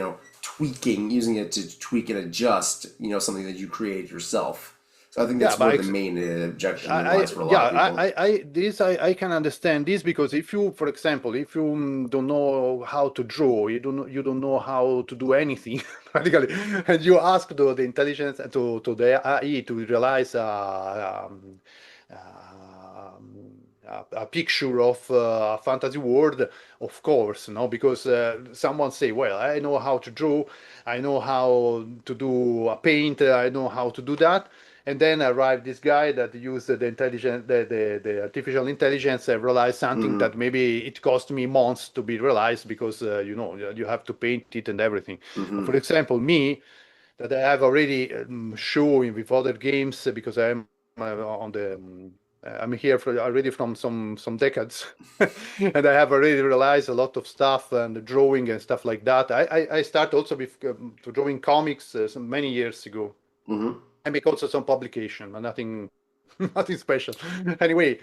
Speaker 1: tweaking, using it to tweak and adjust, something that you create yourself. So I think
Speaker 2: Yeah,
Speaker 1: that's where
Speaker 2: but
Speaker 1: the main objection
Speaker 2: I
Speaker 1: lies for a lot
Speaker 2: yeah
Speaker 1: of people.
Speaker 2: I can understand this because if you, for example, if you don't know how to draw, you don't know how to do anything practically, and you ask the intelligence to the AI to realize a picture of a fantasy world, of course, no, because someone say, well, I know how to draw, I know how to do a paint, I know how to do that. And then arrived this guy that used the intelligence, the artificial intelligence, and realized something
Speaker 1: Hmm.
Speaker 2: that maybe it cost me months to be realized because you have to paint it and everything.
Speaker 1: Hmm.
Speaker 2: For example, me that I have already shown with other games because I'm on the I'm here for already from some decades, and I have already realized a lot of stuff and drawing and stuff like that. I start also with drawing comics many years ago.
Speaker 1: Hmm.
Speaker 2: I make also some publication, but nothing, nothing special. Anyway,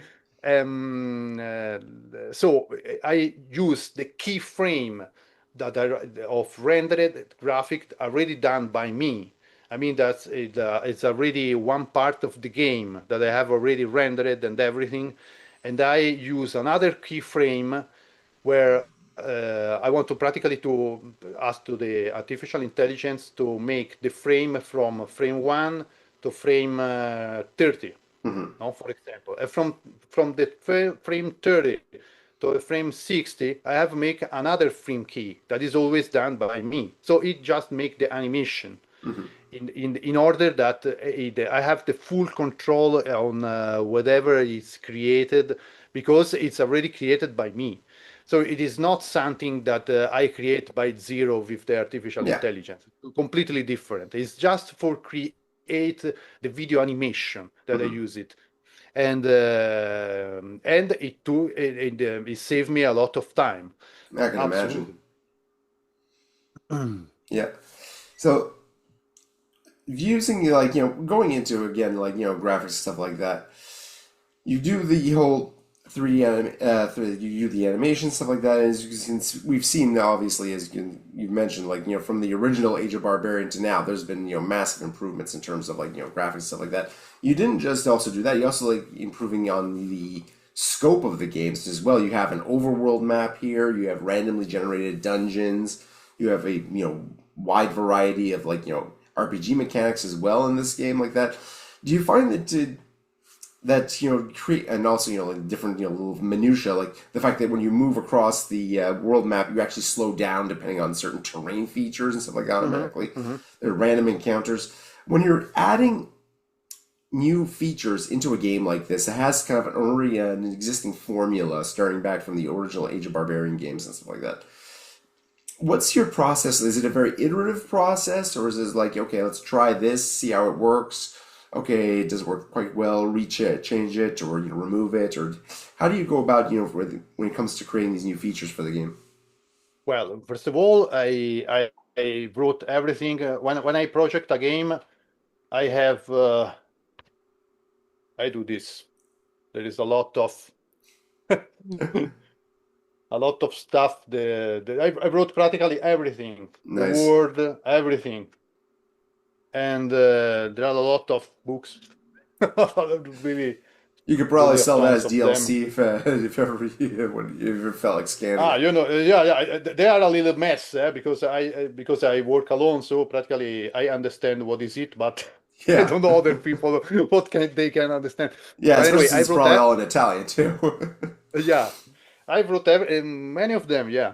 Speaker 2: so I use the keyframe that of rendered graphic already done by me. I mean it's already one part of the game that I have already rendered and everything, and I use another keyframe where I want to practically to ask to the artificial intelligence to make the frame from frame 1 to frame 30,
Speaker 1: Hmm.
Speaker 2: no, for example. From the frame 30 to the frame 60, I have make another frame key that is always done by me. So it just make the animation
Speaker 1: Hmm.
Speaker 2: in order that I have the full control on whatever is created because it's already created by me. So it is not something that I create by zero with the artificial
Speaker 1: Yeah.
Speaker 2: intelligence. Completely different. It's just for create the video animation that I
Speaker 1: Hmm.
Speaker 2: use it, and it saved me a lot of time.
Speaker 1: I can imagine.
Speaker 2: Absolutely.
Speaker 1: Yeah. So using like, going into again like, graphics stuff like that, you do the whole 3D you do the animation stuff like that. As you can, we've seen obviously, as you've mentioned, like, from the original Age of Barbarian to now, there's been, massive improvements in terms of like, graphics stuff like that. You didn't just also do that, you also like improving on the scope of the games as well. You have an overworld map here, you have randomly generated dungeons, you have a, wide variety of like, RPG mechanics as well in this game like that. Do you find that create, and also like different little minutia, like the fact that when you move across the world map, you actually slow down depending on certain terrain features and stuff like that
Speaker 2: Hmm.
Speaker 1: automatically.
Speaker 2: Hmm.
Speaker 1: There are random encounters when you're adding new features into a game like this. It has kind of already an existing formula starting back from the original Age of Barbarian games and stuff like that. What's your process? Is it a very iterative process, or is it like, okay, let's try this, see how it works, okay, does it work quite well, reach it, change it, or remove it, or how do you go about when it comes to creating these new features for the game?
Speaker 2: Well, first of all, I wrote everything. When I project a game, I have I do this. There is a lot of a lot of stuff. I wrote practically everything, the
Speaker 1: Nice.
Speaker 2: word, everything, and there are a lot of books, really,
Speaker 1: You could probably
Speaker 2: really a
Speaker 1: sell that
Speaker 2: tons
Speaker 1: as
Speaker 2: of them.
Speaker 1: DLC if ever if you ever felt like scanning
Speaker 2: Ah,
Speaker 1: it.
Speaker 2: yeah, yeah, they are a little mess, because I work alone, so practically I understand what is it, but I
Speaker 1: Yeah.
Speaker 2: don't know other people what can they can understand.
Speaker 1: Yeah,
Speaker 2: But
Speaker 1: especially
Speaker 2: anyway,
Speaker 1: since
Speaker 2: I
Speaker 1: it's
Speaker 2: wrote
Speaker 1: probably
Speaker 2: that.
Speaker 1: all in Italian too.
Speaker 2: Yeah, I wrote many of them. Yeah,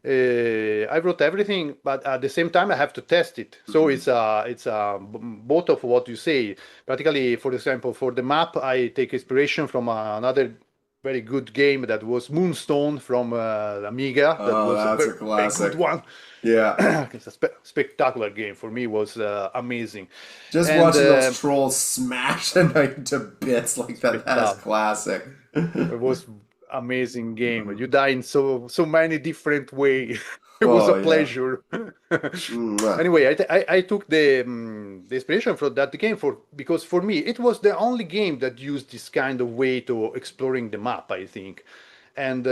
Speaker 2: I wrote everything, but at the same time, I have to test it. So
Speaker 1: Mhm.
Speaker 2: both of what you say. Practically, for example, for the map, I take inspiration from another very good game that was Moonstone from Amiga. That
Speaker 1: Oh,
Speaker 2: was a
Speaker 1: that's
Speaker 2: very,
Speaker 1: a
Speaker 2: very good
Speaker 1: classic.
Speaker 2: one.
Speaker 1: Yeah.
Speaker 2: It's a spectacular game for me. Was amazing,
Speaker 1: Just
Speaker 2: and
Speaker 1: watching those trolls smash a knight to bits like that is
Speaker 2: spectacular.
Speaker 1: classic.
Speaker 2: It was amazing game. You die in so many different way. It was a
Speaker 1: Oh yeah.
Speaker 2: pleasure.
Speaker 1: Mwah.
Speaker 2: Anyway, I took the inspiration from that game because for me it was the only game that used this kind of way to exploring the map, I think. And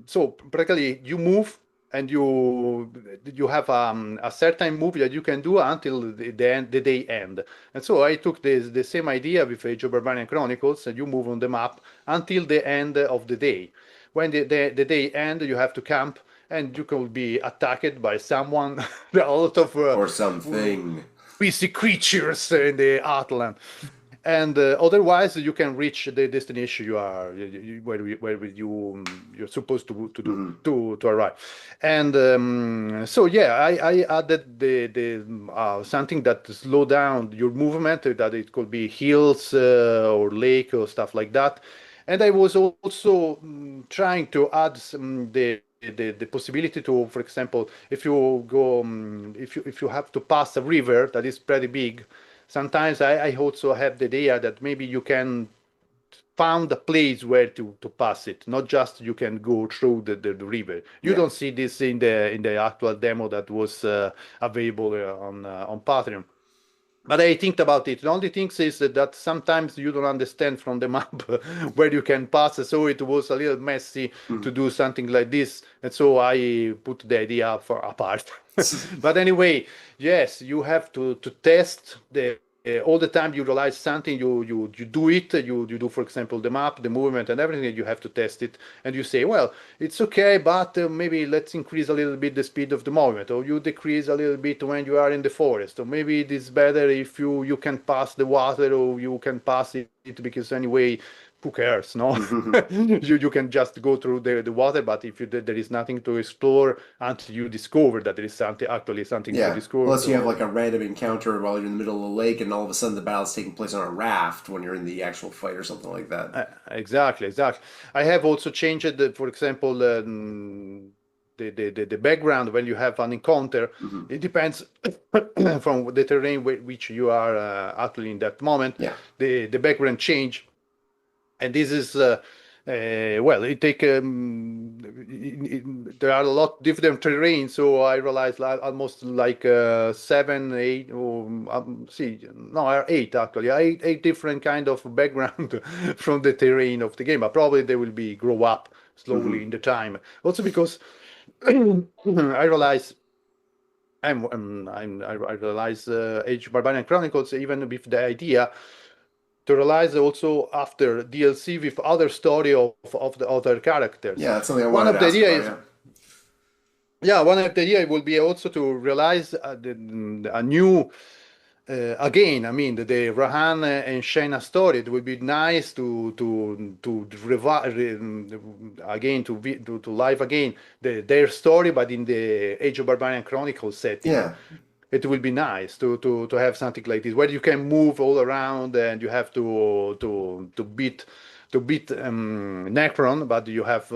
Speaker 2: so practically you move and you have a certain move that you can do until the day end. And so I took the same idea with Age of Barbarian Chronicles, and you move on the map until the end of the day. When the day end, you have to camp, and you can be attacked by someone, a lot of
Speaker 1: Or something.
Speaker 2: beastly creatures in the Outland. And otherwise, you can reach the destination you're supposed to do
Speaker 1: Hmm.
Speaker 2: to arrive. And so yeah, I added the something that slow down your movement, that it could be hills or lake or stuff like that. And I was also trying to add the possibility to, for example, if you go if you have to pass a river that is pretty big. Sometimes I also have the idea that maybe you can found a place where to pass it, not just you can go through the river. You
Speaker 1: Yeah.
Speaker 2: don't see this in the actual demo that was available on Patreon. But I think about it. The only thing is that sometimes you don't understand from the map where you can pass. So it was a little messy to
Speaker 1: Mhm.
Speaker 2: do something like this. And so I put the idea for apart. But anyway, yes, you have to test the all the time you realize something, you do it, you do, for example, the map, the movement, and everything, and you have to test it, and you say, well, it's okay, but maybe let's increase a little bit the speed of the movement, or you decrease a little bit when you are in the forest, or maybe it is better if you can pass the water, or you can pass it because anyway, who cares, no? You can just go through the water, but if there is nothing to explore until you discover that there is something to
Speaker 1: Yeah.
Speaker 2: discover.
Speaker 1: Unless you have like
Speaker 2: So
Speaker 1: a random encounter while you're in the middle of the lake and all of a sudden the battle's taking place on a raft when you're in the actual fight or something like that.
Speaker 2: exactly, exactly. I have also changed, for example, the background when you have an encounter.
Speaker 1: Hmm.
Speaker 2: It depends from the terrain which you are actually in that moment.
Speaker 1: Yeah.
Speaker 2: The background change, and this is well, it take there are a lot different terrains, so I realized almost like 7 8 or see no eight actually eight different kind of background from the terrain of the game, but probably they will be grow up slowly
Speaker 1: Hmm.
Speaker 2: in the time, also because I realize I realize Age of Barbarian Chronicles, even with the idea to realize also after DLC with other story of the other characters.
Speaker 1: Yeah, that's something I
Speaker 2: One
Speaker 1: wanted
Speaker 2: of
Speaker 1: to
Speaker 2: the
Speaker 1: ask
Speaker 2: idea
Speaker 1: about.
Speaker 2: is,
Speaker 1: Yeah.
Speaker 2: yeah, one of the idea will be also to realize a new, again, I mean, the Rahan and Shayna story. It would be nice to revive again to live again their story, but in the Age of Barbarian Chronicles setting.
Speaker 1: Yeah.
Speaker 2: it will be nice to have something like this where you can move all around and you have to beat Necron, but you have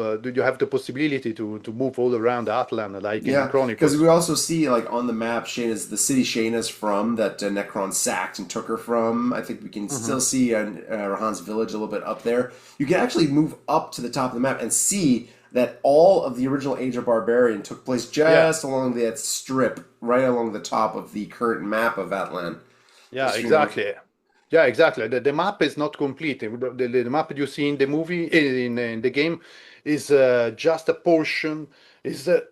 Speaker 2: the possibility to move all around Atlan like in
Speaker 1: Yeah, because
Speaker 2: Chronicles.
Speaker 1: we also see like on the map Shayna's the city Shayna's from that Necron sacked and took her from. I think we can still
Speaker 2: Hmm.
Speaker 1: see Rahan's village a little bit up there. You can actually move up to the top of the map and see that all of the original Age of Barbarian took place
Speaker 2: Yeah,
Speaker 1: just along that strip, right along the top of the current map of Atlan.
Speaker 2: yeah,
Speaker 1: Just you know,
Speaker 2: exactly. Yeah, exactly. The map is not complete. The map you see in the movie, in the game, is just a portion, is a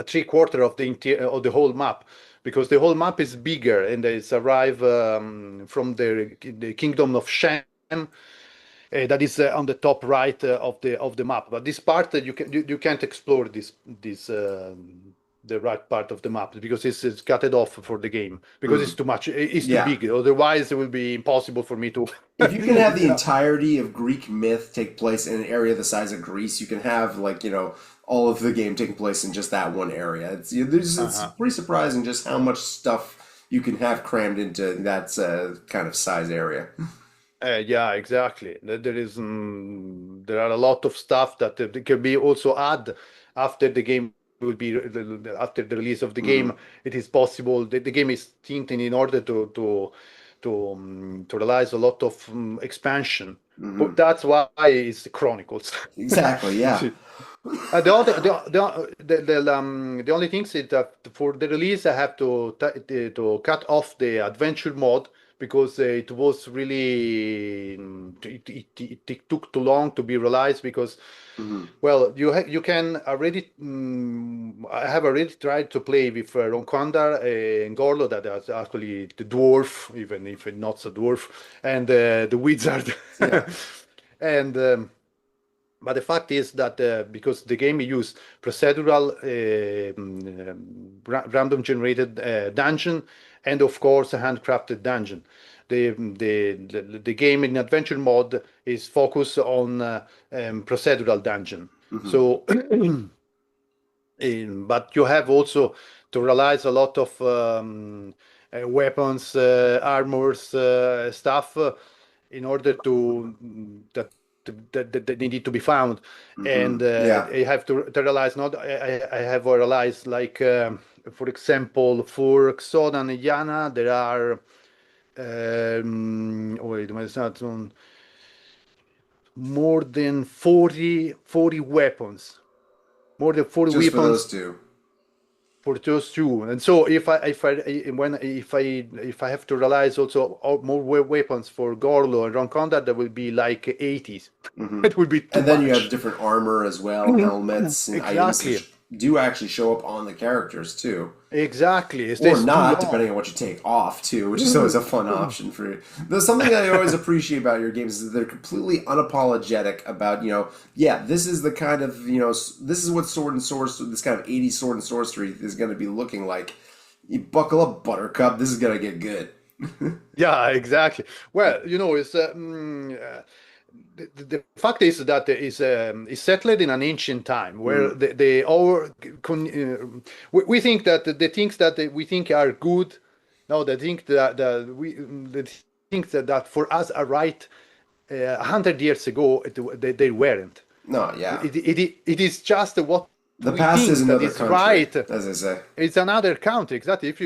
Speaker 2: three-quarter of the interior of the whole map, because the whole map is bigger and it's arrive from the kingdom of Shen, that is on the top right of the map. But this part you can't explore this the right part of the map because it's cut it off for the game because it's
Speaker 1: mm,
Speaker 2: too much. It's too
Speaker 1: yeah.
Speaker 2: big. Otherwise, it will be impossible for me to.
Speaker 1: If you can have the
Speaker 2: Yeah.
Speaker 1: entirety of Greek myth take place in an area the size of Greece, you can have all of the game taking place in just that one area. It's
Speaker 2: Uh-huh.
Speaker 1: pretty surprising just how much stuff you can have crammed into that kind of size area.
Speaker 2: Yeah, exactly. There are a lot of stuff that can be also add after the game will be after the release of the game.
Speaker 1: Hmm.
Speaker 2: It is possible that the game is thinking in order to realize a lot of expansion.
Speaker 1: Hmm.
Speaker 2: But that's why it's Chronicles.
Speaker 1: Exactly.
Speaker 2: You
Speaker 1: Yeah.
Speaker 2: see. The only thing is that for the release, I have to cut off the adventure mode because it was really it took too long to be realized because
Speaker 1: Hmm.
Speaker 2: well you can already I have already tried to play with Ronconda and Gorlo that is actually the dwarf even if it's not a dwarf and the wizard
Speaker 1: Yeah.
Speaker 2: and but the fact is that because the game use procedural random generated dungeon and of course a handcrafted dungeon. The game in adventure mode is focused on procedural dungeon.
Speaker 1: Hmm.
Speaker 2: So, but you have also to realize a lot of weapons, armors, stuff in order that they need to be found,
Speaker 1: Hmm.
Speaker 2: and
Speaker 1: Yeah.
Speaker 2: I have to realize not. I have realized like for example for Xona and Yana there are wait, it's not more than 40 weapons, more than 40
Speaker 1: Just for those
Speaker 2: weapons
Speaker 1: two.
Speaker 2: for those two. And so if I have to realize also more weapons for Gorlo and Ronconda, there will be like 80s.
Speaker 1: Hmm.
Speaker 2: It will be too
Speaker 1: And then you have
Speaker 2: much.
Speaker 1: different armor as well, helmets and items that
Speaker 2: Exactly.
Speaker 1: do actually show up on the characters too.
Speaker 2: Exactly.
Speaker 1: Or
Speaker 2: It's too
Speaker 1: not,
Speaker 2: long.
Speaker 1: depending on what you take off too, which is always a fun option for you. There's something that I always appreciate about your games is that they're completely unapologetic about, yeah, this is the kind of, this is what sword and sorcery, this kind of 80s sword and sorcery is going to be looking like. You buckle up, Buttercup, this is going to get good.
Speaker 2: Yeah, exactly. Well, it's the fact is that is settled in an ancient time where
Speaker 1: Mm,
Speaker 2: the our we think that the things that we think are good, no, the thing the things that for us are right 100 years ago they weren't.
Speaker 1: no, yeah.
Speaker 2: It is just what
Speaker 1: The
Speaker 2: we
Speaker 1: past is
Speaker 2: think that
Speaker 1: another
Speaker 2: is
Speaker 1: country,
Speaker 2: right.
Speaker 1: as I say.
Speaker 2: It's another country, exactly. If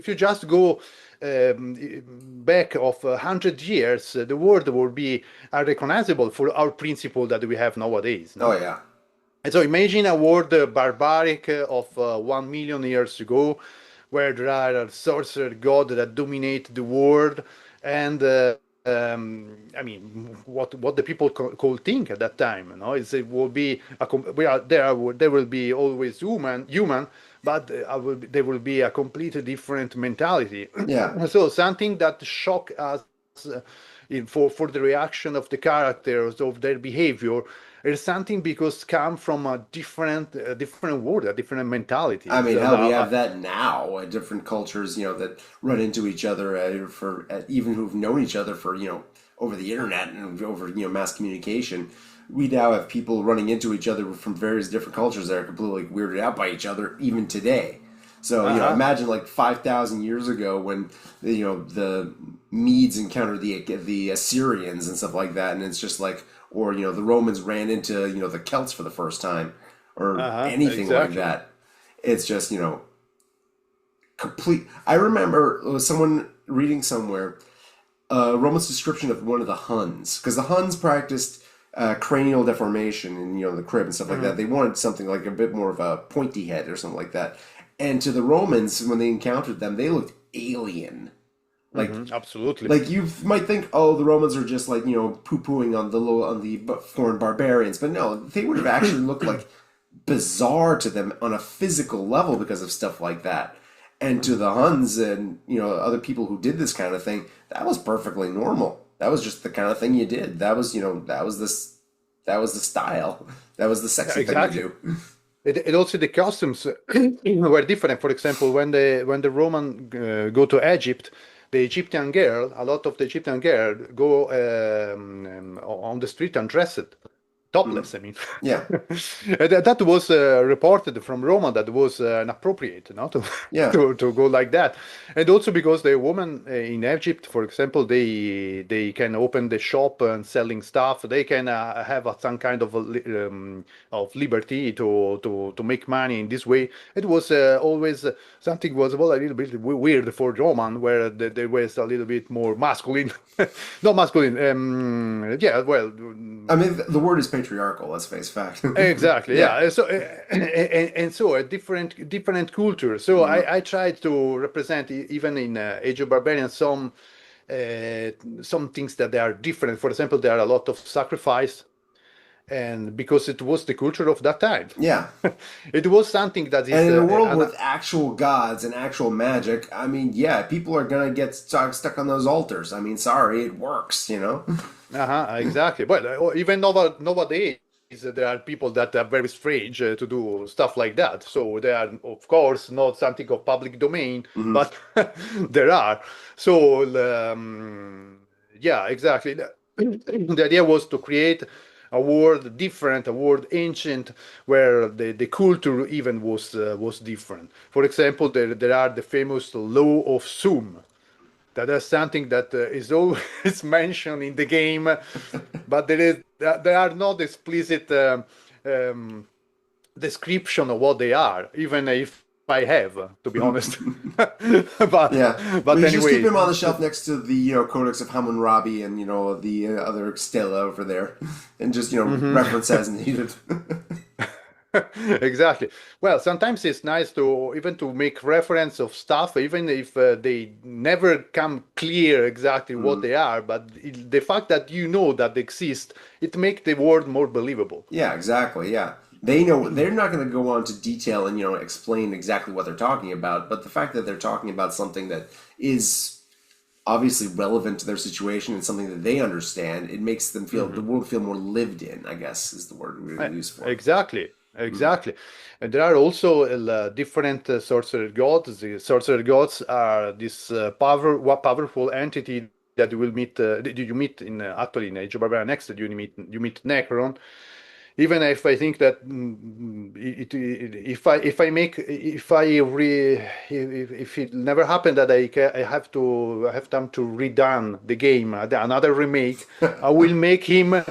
Speaker 2: you just go back of 100 years, the world will be unrecognizable for our principle that we have nowadays.
Speaker 1: Oh,
Speaker 2: No,
Speaker 1: yeah.
Speaker 2: and so imagine a world barbaric of 1 million years ago, where there are a sorcerer god that dominate the world, and I mean, what the people could think at that time, is it will be we are there will be always human, but there will be a completely different mentality.
Speaker 1: Yeah.
Speaker 2: So something that shock us for the reaction of the characters of their behavior is something because come from a different world, a different mentality.
Speaker 1: I mean,
Speaker 2: So
Speaker 1: hell, we
Speaker 2: now,
Speaker 1: have that now. Different cultures, that run into each other even who've known each other for over the internet and over mass communication. We now have people running into each other from various different cultures that are completely weirded out by each other even today. So,
Speaker 2: Uh-huh.
Speaker 1: imagine like 5,000 years ago when, the Medes encountered the Assyrians and stuff like that. And it's just like, or, the Romans ran into, the Celts for the first time or
Speaker 2: Uh-huh.
Speaker 1: anything like
Speaker 2: Exactly.
Speaker 1: that. It's just, complete. I remember someone reading somewhere Roman's description of one of the Huns, because the Huns practiced cranial deformation in the crib and stuff like that.
Speaker 2: Mhm.
Speaker 1: They wanted something like a bit more of a pointy head or something like that. And to the Romans, when they encountered them, they looked alien. Like
Speaker 2: Absolutely.
Speaker 1: like you might think, oh, the Romans are just like poo pooing on the foreign barbarians, but no, they would have actually looked like bizarre to them on a physical level because of stuff like that. And to the Huns and other people who did this kind of thing, that was perfectly normal. That was just the kind of thing you did. That was that was the style. That was the
Speaker 2: Yeah,
Speaker 1: sexy thing to
Speaker 2: exactly.
Speaker 1: do.
Speaker 2: It also the customs were different. For example, when the Roman go to Egypt, the Egyptian girl, a lot of the Egyptian girl go on the street undressed,
Speaker 1: Mm.
Speaker 2: topless. I mean,
Speaker 1: Yeah,
Speaker 2: that was reported from Roma that was inappropriate, to,
Speaker 1: yeah.
Speaker 2: to go like that, and also because the women in Egypt, for example, they can open the shop and selling stuff. They can have some kind of liberty to make money in this way. It was always something was well a little bit weird for Roman, where they was a little bit more masculine, not masculine. Yeah, well.
Speaker 1: I mean, the word is patriarchal. Let's face fact.
Speaker 2: Exactly,
Speaker 1: Yeah.
Speaker 2: yeah. So and so a different culture. So
Speaker 1: Mm.
Speaker 2: I tried to represent even in Age of Barbarians some things that they are different. For example, there are a lot of sacrifice, and because it was the culture of that time,
Speaker 1: Yeah.
Speaker 2: it was something that
Speaker 1: And
Speaker 2: is
Speaker 1: in a world with actual gods and actual magic, I mean, yeah, people are gonna get stuck on those altars. I mean, sorry, it works.
Speaker 2: exactly. Well, even nowadays, there are people that are very strange to do stuff like that. So they are, of course, not something of public domain,
Speaker 1: Hmm.
Speaker 2: but there are. So, yeah, exactly. The idea was to create a world different, a world ancient, where the culture even was different. For example, there are the famous law of Sum, that is something that is always mentioned in the game, but there are not explicit um, description of what they are, even if I have, to be honest. but
Speaker 1: Yeah. Well,
Speaker 2: but
Speaker 1: you just keep
Speaker 2: anyway,
Speaker 1: him on the shelf next to the Codex of Hammurabi and the other stela over there, and just
Speaker 2: mhm.
Speaker 1: reference as needed.
Speaker 2: Exactly. Well, sometimes it's nice to even to make reference of stuff, even if they never come clear exactly what
Speaker 1: Mm.
Speaker 2: they are. But the fact that you know that they exist, it makes the world more believable.
Speaker 1: Yeah, exactly. Yeah. They know they're not going to go on to detail and explain exactly what they're talking about, but the fact that they're talking about something that is obviously relevant to their situation and something that they understand, it makes them feel the
Speaker 2: Mhm.
Speaker 1: world feel more lived in, I guess is the word we would use for it.
Speaker 2: Exactly,
Speaker 1: Mm.
Speaker 2: exactly. And there are also different sorcerer gods. The sorcerer gods are this powerful entity that you will meet. That you meet in actually in Age of Barbarian Next. You meet Necron. Even if I think that if it never happened that I have time to redone the game, another remake, I will make him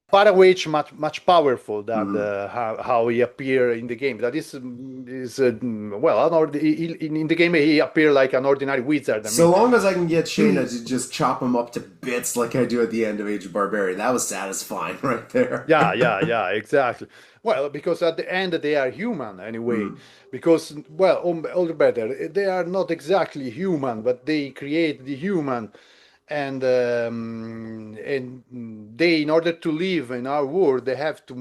Speaker 2: far away much powerful than
Speaker 1: Mm.
Speaker 2: how he appear in the game. That is well, in the game he appear like an ordinary wizard. I
Speaker 1: So
Speaker 2: mean,
Speaker 1: long as I can get Shayna to just chop him up to bits like I do at the end of Age of Barbarian, that was satisfying right there.
Speaker 2: yeah, exactly. Well, because at the end they are human anyway.
Speaker 1: Mm.
Speaker 2: Because well, or better, they are not exactly human, but they create the human, and they, in order to live in our world, they have to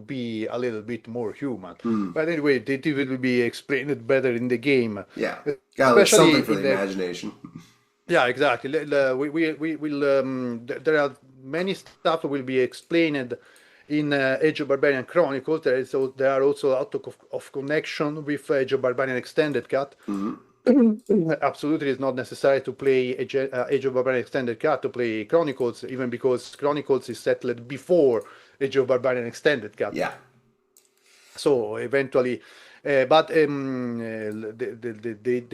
Speaker 2: be a little bit more human.
Speaker 1: Mm.
Speaker 2: But anyway, it will be explained better in the game,
Speaker 1: Yeah. Gotta leave something
Speaker 2: especially
Speaker 1: for the
Speaker 2: in the
Speaker 1: imagination.
Speaker 2: yeah, exactly. We will there are many stuff will be explained in Age of Barbarian Chronicles. There are also a lot of connection with Age of Barbarian Extended Cut.
Speaker 1: Mhm.
Speaker 2: Absolutely, it's not necessary to play Age of Barbarian Extended Cut to play Chronicles, even because Chronicles is settled before Age of Barbarian Extended Cut.
Speaker 1: Yeah.
Speaker 2: So eventually, But the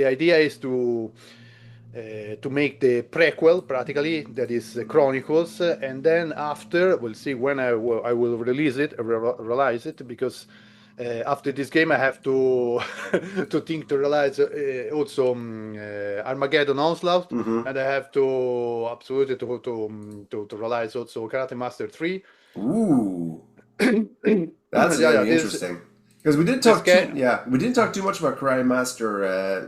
Speaker 2: idea is to make the prequel practically, that is Chronicles, and then after we'll see when I will release it, realize it, because after this game I have to to think to realize also Armageddon Onslaught,
Speaker 1: Mm-hmm.
Speaker 2: and I have to absolutely to realize also Karate Master 3.
Speaker 1: Ooh, that's
Speaker 2: Yeah,
Speaker 1: gonna
Speaker 2: yeah,
Speaker 1: be interesting. Because we didn't
Speaker 2: this
Speaker 1: talk too,
Speaker 2: game.
Speaker 1: yeah, we didn't talk too much about Karate Master,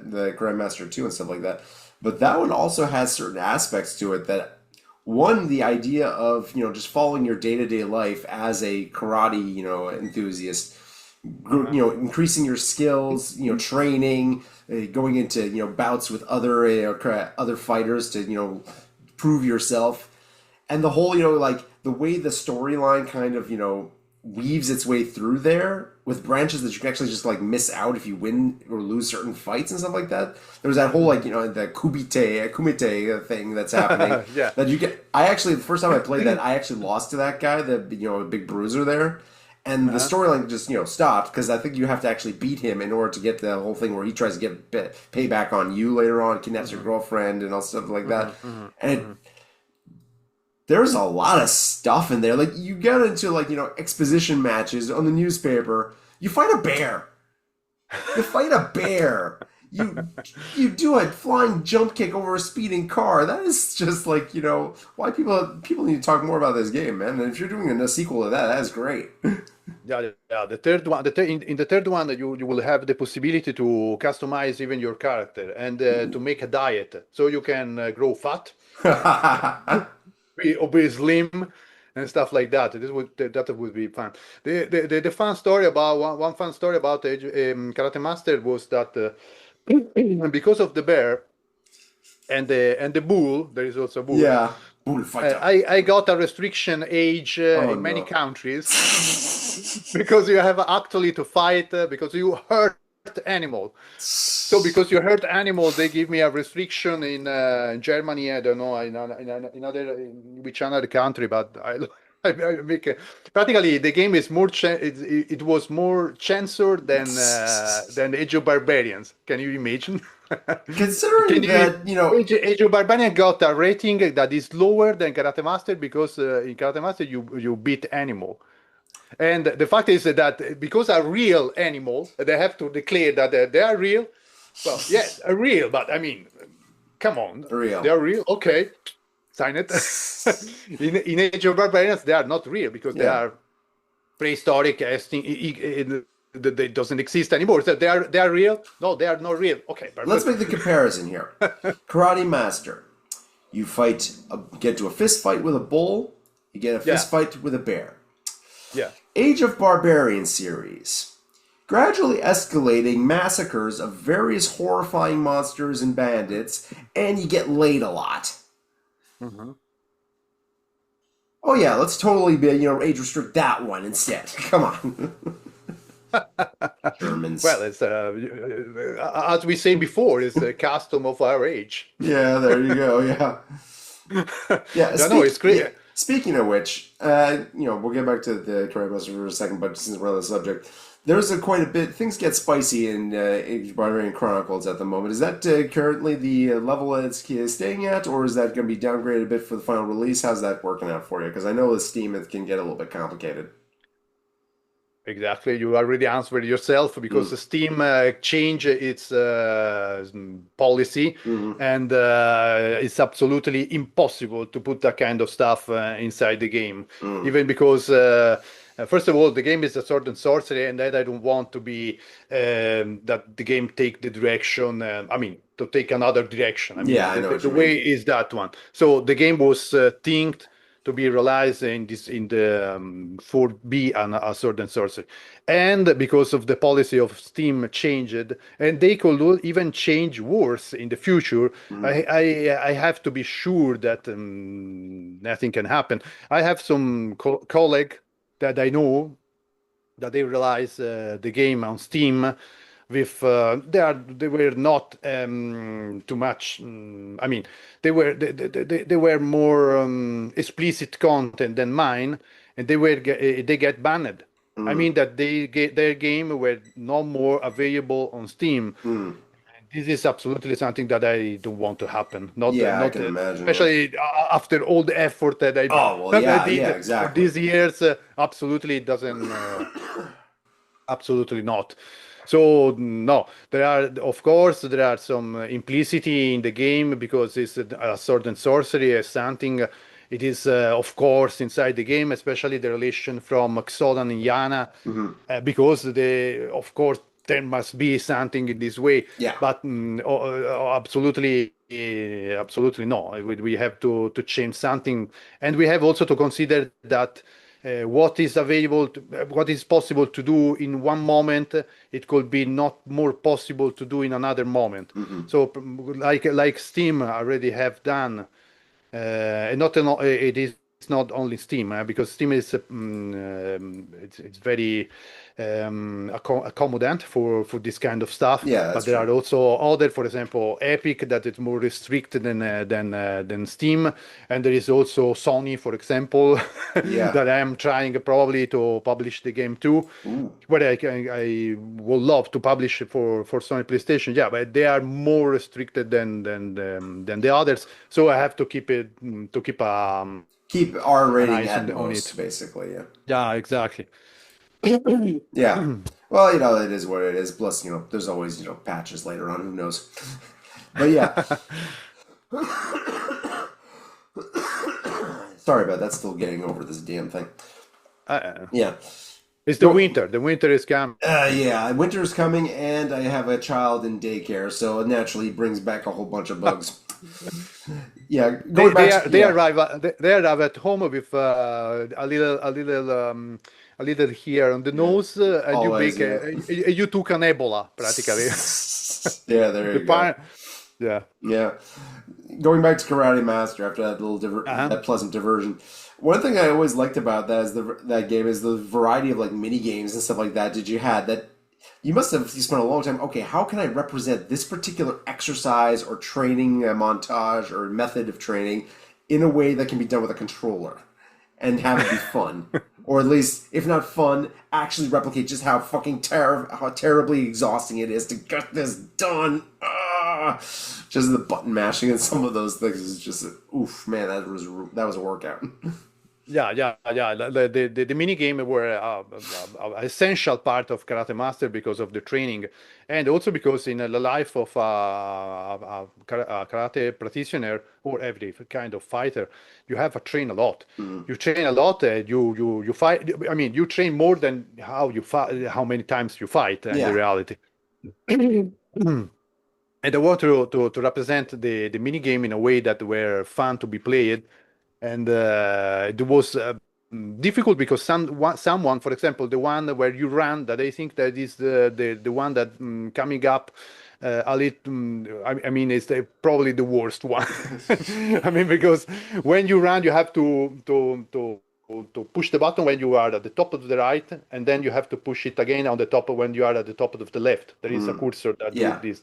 Speaker 1: the Karate Master 2 and stuff like that. But that one also has certain aspects to it that, one, the idea of, just following your day-to-day life as a karate, enthusiast, increasing your skills, training, going into, bouts with other fighters to, prove yourself. And the whole, like the way the storyline kind of, weaves its way through there with branches that you can actually just like miss out if you win or lose certain fights and stuff like that. There's that whole like, the kumite thing that's happening
Speaker 2: Yeah.
Speaker 1: that you get. I actually, the first time I played that, I actually lost to that guy, the, big bruiser there. And the
Speaker 2: Uh-huh.
Speaker 1: storyline just, stopped because I think you have to actually beat him in order to get the whole thing where he tries to get payback on you later on, kidnaps your girlfriend and all stuff like that. And there's a lot of stuff in there. Like you get into like exposition matches on the newspaper. You fight a bear. You fight a bear. You do a flying jump kick over a speeding car. That is just like why people need to talk more about this game, man. And if you're doing a sequel to that, that is great.
Speaker 2: Yeah, yeah. The third one, in the third one, you will have the possibility to customize even your character and to make a diet, so you can grow fat, be slim, and stuff like that. That would be fun. The fun story about one fun story about Karate Master was that because of the bear and the bull, there is also a bull.
Speaker 1: Yeah, bullfighter.
Speaker 2: I got a restriction age
Speaker 1: Oh
Speaker 2: in many
Speaker 1: no.
Speaker 2: countries because you have actually to fight because you hurt animal. So because you hurt animal, they give me a restriction in Germany. I don't know in which another country, but I make practically the game is more it was more censored than Age of Barbarians. Can you imagine?
Speaker 1: Considering
Speaker 2: Can you?
Speaker 1: that,
Speaker 2: Age of Barbarian got a rating that is lower than Karate Master because in Karate Master you beat animal. And the fact is that because a real animal, they have to declare that they are real. Well, yes, a real, but I mean, come on, they
Speaker 1: real.
Speaker 2: are real. Okay, sign it. In Age of Barbarians, they are not real because they
Speaker 1: Yeah.
Speaker 2: are prehistoric. They doesn't exist anymore. So they are real. No, they are not real. Okay,
Speaker 1: Let's
Speaker 2: perfect.
Speaker 1: make the comparison here. Karate Master. You get to a fist fight with a bull. You get a
Speaker 2: Yeah,
Speaker 1: fist fight with a bear.
Speaker 2: yeah.
Speaker 1: Age of Barbarian series. Gradually escalating massacres of various horrifying monsters and bandits, and you get laid a lot.
Speaker 2: Mhm.
Speaker 1: Oh yeah, let's totally age restrict that one instead. Come on.
Speaker 2: Well,
Speaker 1: Germans.
Speaker 2: it's as we say before, it's a custom of our age.
Speaker 1: Yeah, there you go. Yeah. Yeah,
Speaker 2: Yeah, no, it's
Speaker 1: yeah.
Speaker 2: great.
Speaker 1: Speaking of which, we'll get back to the Karate Master for a second, but since we're on the subject, there's quite a bit. Things get spicy in Age of Barbarian Chronicles at the moment. Is that currently the level that it's staying at, or is that going to be downgraded a bit for the final release? How's that working out for you? Because I know with Steam it can get a little bit complicated.
Speaker 2: Exactly, you already answered yourself because
Speaker 1: Mm.
Speaker 2: the Steam changed its policy,
Speaker 1: Hmm.
Speaker 2: and it's absolutely impossible to put that kind of stuff inside the game.
Speaker 1: Mm.
Speaker 2: Even because, first of all, the game is a sword and sorcery, and that I don't want to be that the game take the direction. I mean, to take another direction. I mean,
Speaker 1: Yeah, I know what
Speaker 2: the
Speaker 1: you mean.
Speaker 2: way is that one. So the game was thinked to be realized in the 4B and a sword and sorcery, and because of the policy of Steam changed, and they could even change worse in the future.
Speaker 1: Mm.
Speaker 2: I have to be sure that nothing can happen. I have some colleague that I know that they realize the game on Steam with they were not too much. I mean, they were more explicit content than mine, and they get banned. I mean that their game were no more available on Steam. This is absolutely something that I don't want to happen.
Speaker 1: Yeah, I
Speaker 2: Not
Speaker 1: can imagine. Yeah.
Speaker 2: especially after all the effort that I
Speaker 1: Oh well,
Speaker 2: that I
Speaker 1: yeah, yeah,
Speaker 2: did for
Speaker 1: exactly.
Speaker 2: these years. Absolutely doesn't. Absolutely not. So no, there are of course there are some implicity in the game because it's a sword and sorcery as something. It is of course inside the game, especially the relation from Xodan and Yana, because of course there must be something in this way.
Speaker 1: Yeah.
Speaker 2: But absolutely, absolutely no. We have to change something, and we have also to consider that what is available, what is possible to do in one moment, it could be not more possible to do in another moment. So, like Steam already have done, and it is not only Steam, because Steam is it's very accommodant for this kind of stuff.
Speaker 1: Yeah,
Speaker 2: But
Speaker 1: that's
Speaker 2: there
Speaker 1: true.
Speaker 2: are also other, for example, Epic, that is more restricted than Steam, and there is also Sony, for example,
Speaker 1: Yeah.
Speaker 2: that I am trying probably to publish the game too.
Speaker 1: Ooh.
Speaker 2: What I would love to publish for Sony PlayStation, yeah, but they are more restricted than the others. So I have to keep it to keep
Speaker 1: Keep R
Speaker 2: an
Speaker 1: rating
Speaker 2: eyes
Speaker 1: at
Speaker 2: on
Speaker 1: most,
Speaker 2: it.
Speaker 1: basically. Yeah.
Speaker 2: Yeah, exactly.
Speaker 1: Yeah. Well, it is what it is. Plus, there's always, patches later on. Who knows? But yeah. Sorry about that. Still getting over this damn thing.
Speaker 2: Uh,
Speaker 1: Yeah.
Speaker 2: it's the
Speaker 1: Go.
Speaker 2: winter. The winter is coming.
Speaker 1: Yeah. Winter's coming, and I have a child in daycare, so it naturally brings back a whole bunch of bugs. Yeah. Going back. Yeah.
Speaker 2: They arrive at home with a little here on the nose, and
Speaker 1: Always. Yeah.
Speaker 2: you took an Ebola practically.
Speaker 1: Yeah. There
Speaker 2: The
Speaker 1: you go.
Speaker 2: par Yeah.
Speaker 1: Yeah. Going back to Karate Master after that little
Speaker 2: Uh-huh.
Speaker 1: that pleasant diversion. One thing I always liked about that is that game is the variety of like mini games and stuff like that. Did you had that? You must have spent a long time. Okay, how can I represent this particular exercise or training montage or method of training in a way that can be done with a controller and have it be fun, or at least, if not fun, actually replicate just how fucking how terribly exhausting it is to get this done. Just the button mashing and some of those things is just oof, man. That was a workout.
Speaker 2: Yeah. The mini game were an essential part of Karate Master because of the training, and also because in the life of a karate practitioner or every kind of fighter, you have to train a lot. You train a lot. You fight. I mean, you train more than how you fight, how many times you fight in the
Speaker 1: Yeah.
Speaker 2: reality. And I want to represent the mini game in a way that were fun to be played, and it was difficult because someone, for example, the one where you run, that I think that is the one that coming up a little. I mean, it's probably the worst one. I mean, because when you run, you have to push the button when you are at the top of the right, and then you have to push it again on the top when you are at the top of the left. There is a cursor that do
Speaker 1: Yeah.
Speaker 2: this.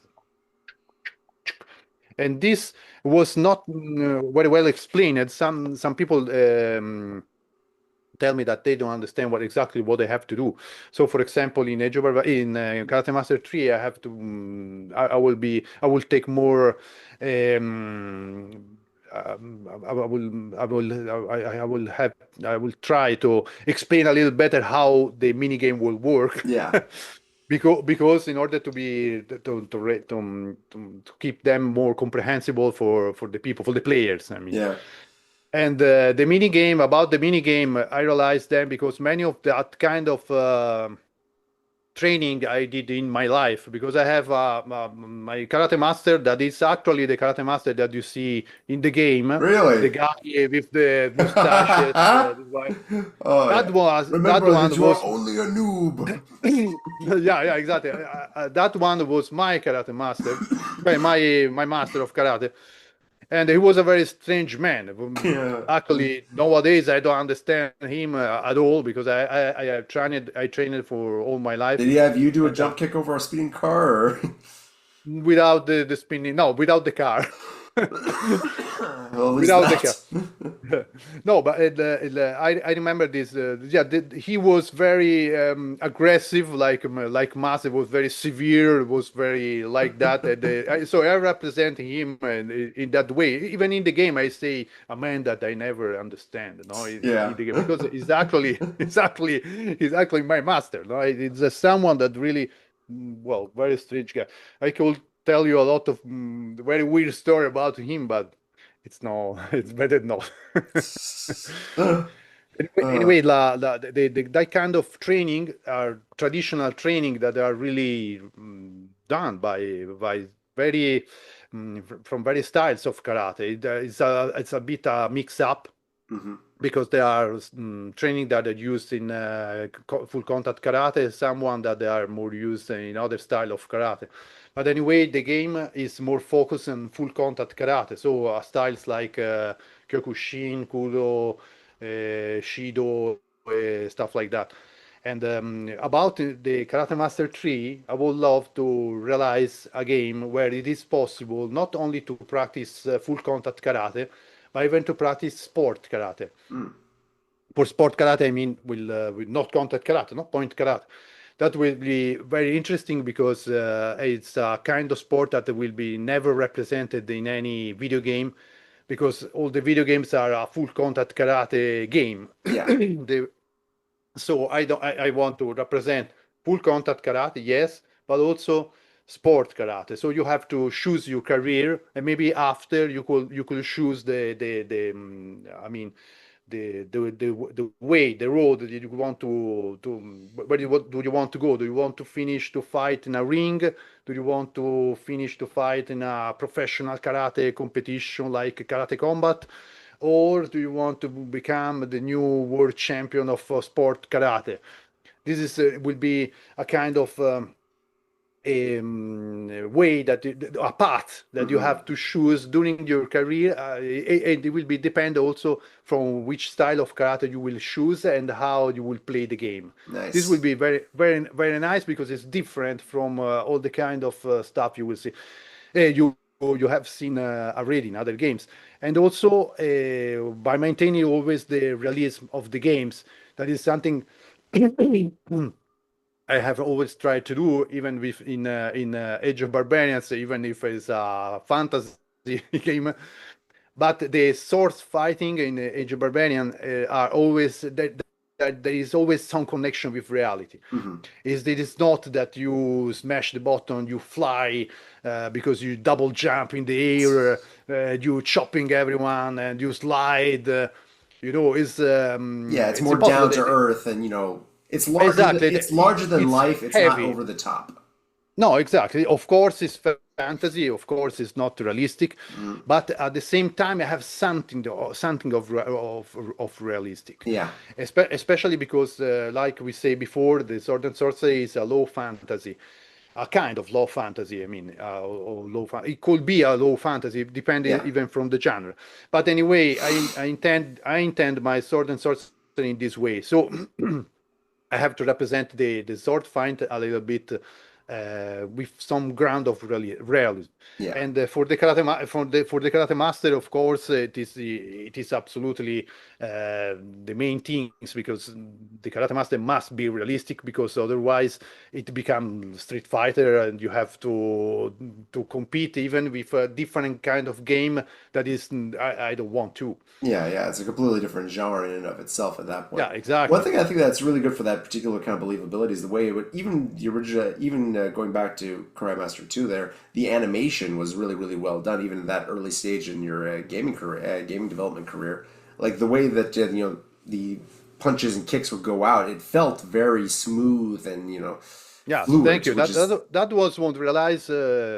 Speaker 2: And this was not very well explained. Some people tell me that they don't understand exactly what they have to do. So, for example, in Karate Master 3, I have to I will take more. I will try to explain a little better how the mini game will work.
Speaker 1: Yeah.
Speaker 2: Because in order to be to keep them more comprehensible for the people, for the players, I mean.
Speaker 1: Yeah.
Speaker 2: And the mini game, about the mini game, I realized then because many of that kind of training I did in my life, because I have my karate master that is actually the karate master that you see in the game,
Speaker 1: Really?
Speaker 2: the guy with the mustaches.
Speaker 1: Oh,
Speaker 2: That
Speaker 1: yeah.
Speaker 2: was
Speaker 1: Remember
Speaker 2: that
Speaker 1: that
Speaker 2: one
Speaker 1: you are
Speaker 2: was
Speaker 1: only a noob.
Speaker 2: yeah, exactly. That one was my karate master, my master of karate, and he was a very strange man.
Speaker 1: Yeah.
Speaker 2: Actually, nowadays I don't understand him at all because I trained for all my life,
Speaker 1: Did he have you do a
Speaker 2: and
Speaker 1: jump kick over a speeding car? Or?
Speaker 2: without the spinning, no, without the car.
Speaker 1: Well, at least
Speaker 2: Without the
Speaker 1: that.
Speaker 2: car. No, but I remember this. Yeah, he was very aggressive, like Massive was very severe, was very like that. So I represent him in that way. Even in the game, I say a man that I never understand. No, in
Speaker 1: Yeah.
Speaker 2: the game because he's actually he's actually my master. No, it's someone that really well, very strange guy. I could tell you a lot of very weird story about him, but it's no, it's better not. Anyway, that kind of training are traditional training that are really done by very from various styles of karate. It's a bit a mix up
Speaker 1: Mhm.
Speaker 2: because there are training that are used in full contact karate, someone that they are more used in other style of karate. But anyway, the game is more focused on full contact karate, so styles like Kyokushin, Kudo, Shido, stuff like that. And about the Karate Master 3, I would love to realize a game where it is possible not only to practice full contact karate, but even to practice sport karate.
Speaker 1: Mm.
Speaker 2: For sport karate, I mean, will not contact karate, not point karate. That will be very interesting because it's a kind of sport that will be never represented in any video game because all the video games are a full contact karate game.
Speaker 1: Yeah.
Speaker 2: So I want to represent full contact karate, yes, but also sport karate. So you have to choose your career, and maybe after you could choose I mean the way, the road that you want to where do you want to go? Do you want to finish to fight in a ring? Do you want to finish to fight in a professional karate competition like Karate Combat? Or do you want to become the new world champion of sport karate? This is will be a kind of way a path that you
Speaker 1: Mhm.
Speaker 2: have to choose during your career, and it will be depend also from which style of karate you will choose and how you will play the game. This will
Speaker 1: Nice.
Speaker 2: be very, very, very nice because it's different from all the kind of stuff you will see. You have seen already in other games, and also by maintaining always the realism of the games, that is something I have always tried to do, even with in Age of Barbarians, even if it's a fantasy game. But the swords fighting in Age of Barbarian are always that there is always some connection with reality.
Speaker 1: Mhm.
Speaker 2: It is not that you smash the button, you fly because you double jump in the air, you chopping everyone, and you slide.
Speaker 1: Yeah, it's
Speaker 2: It's
Speaker 1: more
Speaker 2: impossible.
Speaker 1: down to earth, and
Speaker 2: Exactly.
Speaker 1: it's larger than
Speaker 2: It's
Speaker 1: life. It's not
Speaker 2: heavy.
Speaker 1: over the top.
Speaker 2: No, exactly. Of course, it's fantasy. Of course, it's not realistic,
Speaker 1: Mm.
Speaker 2: but at the same time, I have something of realistic,
Speaker 1: Yeah.
Speaker 2: Especially because, like we say before, the Sword and Sorcery is a low fantasy, a kind of low fantasy. I mean, it could be a low fantasy, depending
Speaker 1: Yeah.
Speaker 2: even from the genre. But anyway, I intend my Sword and Sorcery in this way. So. I have to represent the sword fight a little bit with some ground of realism.
Speaker 1: Yeah.
Speaker 2: And for the for the karate master, of course, it is absolutely the main things because the karate master must be realistic because otherwise it becomes Street Fighter and you have to compete even with a different kind of game that is I don't want to.
Speaker 1: Yeah, yeah, it's a completely different genre in and of itself at that point.
Speaker 2: Yeah,
Speaker 1: One
Speaker 2: exactly.
Speaker 1: thing I think that's really good for that particular kind of believability is the way it would, even the original, even going back to Karate Master 2 there, the animation was really, really well done, even in that early stage in your gaming career, gaming development career. Like the way that, the punches and kicks would go out, it felt very smooth and,
Speaker 2: Yes, thank
Speaker 1: fluid,
Speaker 2: you.
Speaker 1: which is,
Speaker 2: That was one realized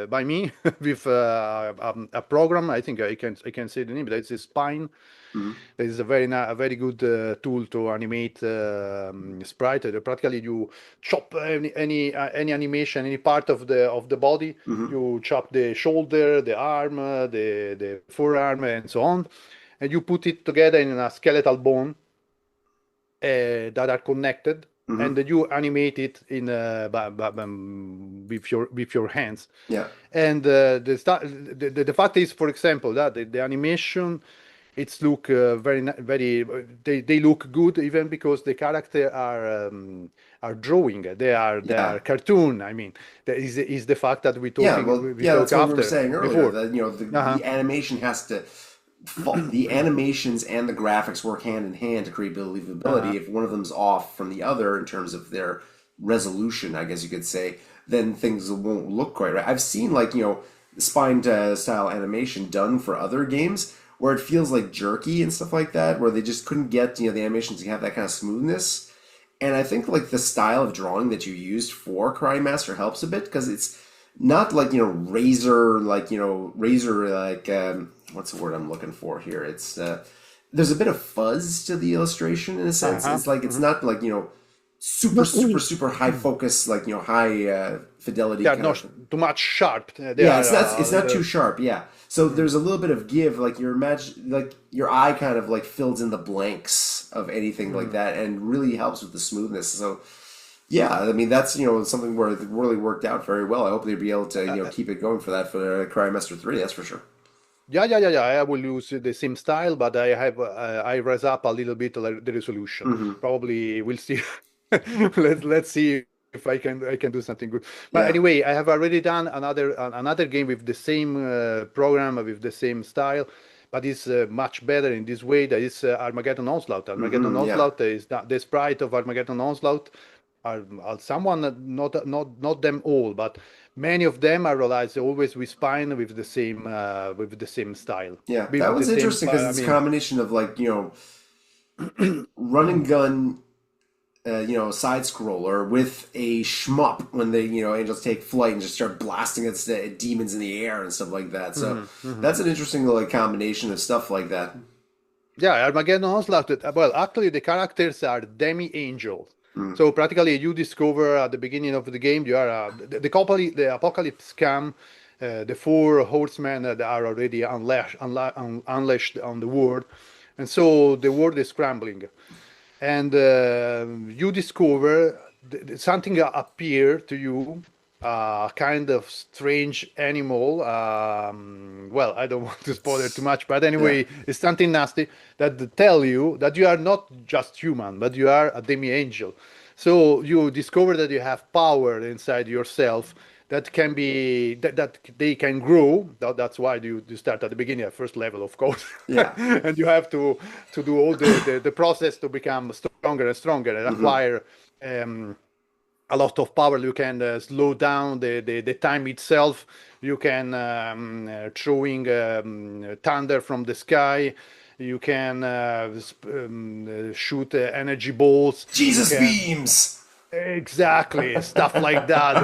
Speaker 2: by me with a program. I think I can say the name. That's Spine.
Speaker 1: mhm.
Speaker 2: That is a very good tool to animate sprite. Practically, you chop any animation, any part of the body.
Speaker 1: Mhm.
Speaker 2: You chop the shoulder, the arm, the forearm, and so on, and you put it together in a skeletal bone that are connected, and
Speaker 1: Mhm.
Speaker 2: then you animate it in with your hands.
Speaker 1: Yeah.
Speaker 2: And the fact is, for example, that the animation it's look very they look good, even because the character are drawing. They are
Speaker 1: Yeah.
Speaker 2: cartoon. I mean, that is the fact that
Speaker 1: Yeah, well,
Speaker 2: we
Speaker 1: yeah,
Speaker 2: talk
Speaker 1: that's what we were
Speaker 2: after
Speaker 1: saying earlier.
Speaker 2: before.
Speaker 1: That
Speaker 2: Uh-huh.
Speaker 1: the animation has to, the animations and the graphics work hand in hand to create believability.
Speaker 2: Uh-huh.
Speaker 1: If one of them's off from the other in terms of their resolution, I guess you could say, then things won't look quite right. I've seen like spine style animation done for other games where it feels like jerky and stuff like that, where they just couldn't get the animations to have that kind of smoothness. And I think like the style of drawing that you used for Cry Master helps a bit because it's not like razor like what's the word I'm looking for here? It's there's a bit of fuzz to the illustration in a sense.
Speaker 2: Uh-huh.
Speaker 1: It's like it's not like super high focus like high fidelity
Speaker 2: They are
Speaker 1: kind
Speaker 2: not
Speaker 1: of.
Speaker 2: too much sharp. They
Speaker 1: Yeah,
Speaker 2: are
Speaker 1: it's not too sharp. Yeah, so there's a little bit of give, like your eye kind of like fills in the blanks of anything like that, and really helps with the smoothness. So yeah, I mean that's something where it really worked out very well. I hope they'll be able to keep it going for that for Cry Master 3. That's for sure.
Speaker 2: Yeah. I will use the same style, but I raise up a little bit the resolution.
Speaker 1: Hmm.
Speaker 2: Probably we'll see. Let's see if I can do something good. But
Speaker 1: Yeah.
Speaker 2: anyway, I have already done another game with the same program with the same style, but it's much better in this way. That is Armageddon Onslaught. Armageddon
Speaker 1: Yeah.
Speaker 2: Onslaught is not, the sprite of Armageddon Onslaught are someone not them all, but many of them are realized always with spine with the same style,
Speaker 1: Yeah. That
Speaker 2: with the
Speaker 1: was
Speaker 2: same
Speaker 1: interesting because
Speaker 2: I
Speaker 1: it's a
Speaker 2: mean,
Speaker 1: combination of like run and gun side scroller with a shmup when they, angels take flight and just start blasting at demons in the air and stuff like that. So that's an interesting little combination of stuff like that.
Speaker 2: yeah, Armageddon Onslaught. Well, actually, the characters are demi-angels.
Speaker 1: Mm.
Speaker 2: So practically, you discover at the beginning of the game, you are the apocalypse come, the four horsemen that are already unleashed on the world, and so the world is scrambling, and you discover something appear to you, a kind of strange animal. Well, I don't want to spoil it too much, but
Speaker 1: Yeah.
Speaker 2: anyway, it's something nasty that tell you that you are not just human, but you are a demi-angel. So you discover that you have power inside yourself that can be that they can grow. That's why you start at the beginning, at first level, of course,
Speaker 1: Yeah.
Speaker 2: and you have to do all the process to become stronger and stronger and
Speaker 1: Hmm.
Speaker 2: acquire a lot of power. You can slow down the time itself. You can throwing thunder from the sky. You can shoot energy balls. You
Speaker 1: Jesus
Speaker 2: can
Speaker 1: beams.
Speaker 2: exactly stuff like that.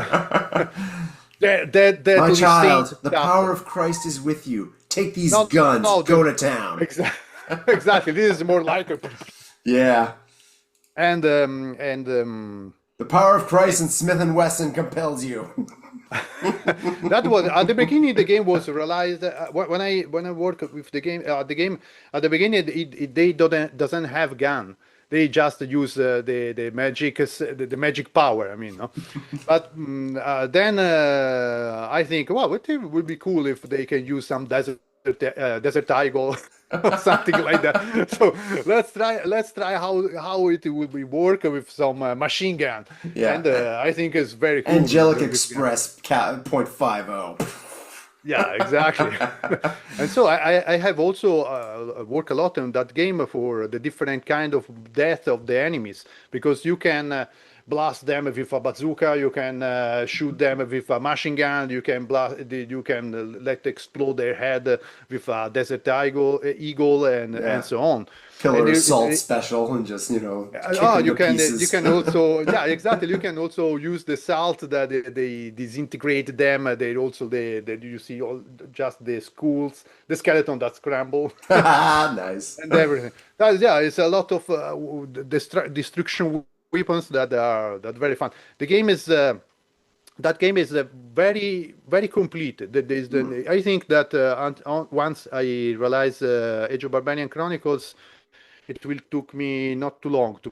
Speaker 2: That
Speaker 1: My
Speaker 2: insane
Speaker 1: child, the
Speaker 2: stuff.
Speaker 1: power of Christ is with you. Take these
Speaker 2: No,
Speaker 1: guns.
Speaker 2: no,
Speaker 1: Go to town.
Speaker 2: exactly, exactly. This is more like a,
Speaker 1: Yeah.
Speaker 2: and
Speaker 1: The power of Christ and Smith and Wesson compels you.
Speaker 2: that was at the beginning. The game was realized when I work with the game at the beginning. They doesn't have gun. They just use the magic the magic power. I mean, no? But then I think, well, it would be cool if they can use some desert eagle or something like that. So let's try how it will be work with some machine gun, and
Speaker 1: Yeah.
Speaker 2: I think it's very cool
Speaker 1: Angelic
Speaker 2: with this gun.
Speaker 1: Express .50.
Speaker 2: Yeah, exactly. And so I have also worked a lot on that game for the different kind of death of the enemies, because you can blast them with a bazooka, you can shoot them with a machine gun, you can let explode their head with a desert eagle and
Speaker 1: Yeah.
Speaker 2: so on.
Speaker 1: Killer
Speaker 2: And
Speaker 1: assault special and just, kick
Speaker 2: oh,
Speaker 1: them to
Speaker 2: you
Speaker 1: pieces.
Speaker 2: can also yeah, exactly. You can also use the salt that they disintegrate them. They also they you see all just the skulls, the skeleton that scramble
Speaker 1: Nice.
Speaker 2: and everything. Yeah, it's a lot of destruction weapons that very fun. The game is that game is very complete. I think that once I realize Age of Barbarian Chronicles, it will took me not too long to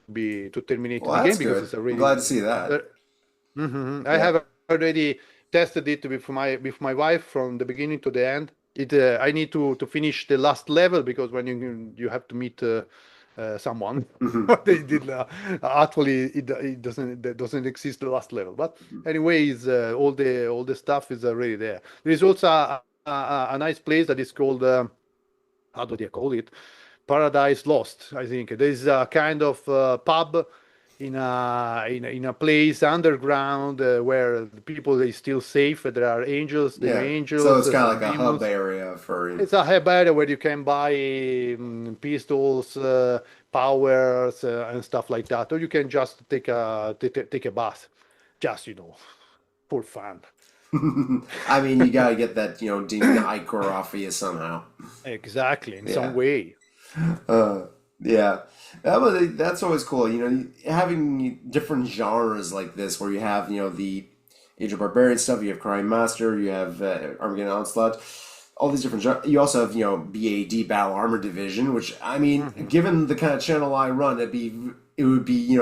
Speaker 2: terminate
Speaker 1: Well,
Speaker 2: the game
Speaker 1: that's
Speaker 2: because
Speaker 1: good.
Speaker 2: it's
Speaker 1: I'm
Speaker 2: already.
Speaker 1: glad to see that.
Speaker 2: I
Speaker 1: Yeah.
Speaker 2: have already tested it with my wife from the beginning to the end. I need to finish the last level because when you have to meet someone,
Speaker 1: Hmm.
Speaker 2: they did actually it doesn't exist the last level. But anyways, all the stuff is already there. There is also a nice place that is called how do they call it? Paradise Lost, I think. There's a kind of pub in a place underground where the people is still safe. There are angels,
Speaker 1: Yeah. So it's kind of
Speaker 2: some
Speaker 1: like a hub
Speaker 2: demons.
Speaker 1: area for.
Speaker 2: It's a hub area where you can buy pistols, powers, and stuff like that, or you can just take a bath, just for fun.
Speaker 1: I mean, you gotta get that, demon ichor off of you somehow.
Speaker 2: Exactly, in some
Speaker 1: Yeah.
Speaker 2: way.
Speaker 1: Uh, yeah. But that's always cool. Having different genres like this, where you have, the Age of Barbarian stuff, you have Crime Master, you have Armageddon Onslaught, all these different genres. You also have, BAD, Battle Armor Division, which, I mean,
Speaker 2: Hmm.
Speaker 1: given the kind of channel I run, it would be,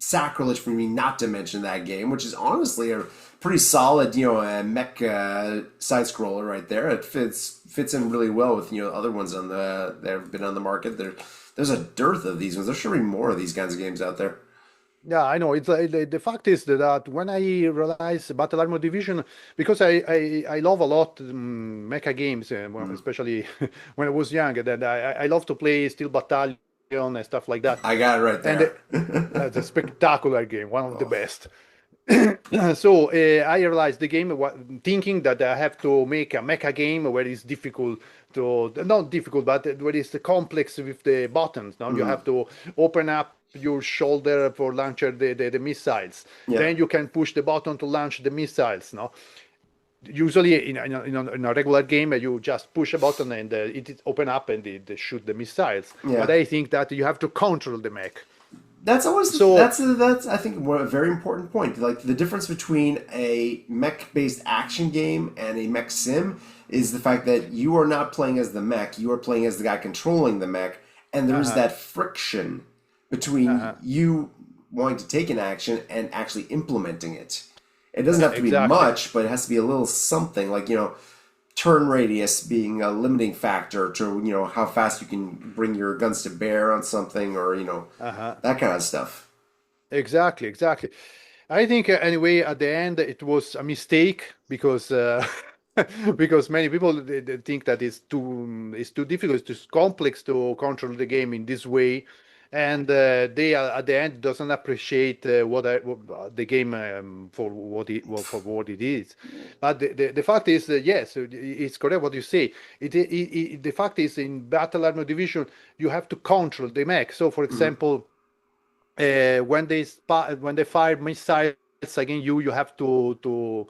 Speaker 1: sacrilege for me not to mention that game, which is honestly a pretty solid, mech side scroller right there. It fits in really well with other ones that have been on the market. There's a dearth of these ones. There should be more of these kinds of games out there.
Speaker 2: Yeah, I know. It's the fact is that when I realized Battle Armor Division, because I love a lot mecha games, well,
Speaker 1: Mm.
Speaker 2: especially when I was young, that I love to play Steel Battalion and stuff like that.
Speaker 1: I got it right
Speaker 2: And
Speaker 1: there.
Speaker 2: it's a spectacular game, one of the
Speaker 1: Oh.
Speaker 2: best. So I realized the game, thinking that I have to make a mecha game where it's difficult to, not difficult, but where it's complex with the buttons. Now you
Speaker 1: Mhm.
Speaker 2: have to open up your shoulder for launcher the missiles.
Speaker 1: Yeah.
Speaker 2: Then you can push the button to launch the missiles. No, usually in a regular game you just push a button and it is open up and it shoot the missiles. But
Speaker 1: Yeah.
Speaker 2: I think that you have to control the mech.
Speaker 1: That's always
Speaker 2: So
Speaker 1: that's I think a very important point. Like the difference between a mech based action game and a mech sim is the fact that you are not playing as the mech, you are playing as the guy controlling the mech, and there is
Speaker 2: uh-huh,
Speaker 1: that friction between
Speaker 2: uh-huh,
Speaker 1: you wanting to take an action and actually implementing it. It doesn't have to be
Speaker 2: exactly.
Speaker 1: much, but it has to be a little something like, turn radius being a limiting factor to, how fast you can bring your guns to bear on something or,
Speaker 2: Uh-huh.
Speaker 1: that kind of stuff.
Speaker 2: Exactly, exactly. I think anyway at the end it was a mistake because because many people they think that it's too difficult, it's too complex to control the game in this way, and they at the end doesn't appreciate what the game for what it is. But the fact is that yes, it's correct what you say. The fact is in Battle Armor Division you have to control the mech. So for
Speaker 1: Mhm.
Speaker 2: example when they fire missiles against you, you have to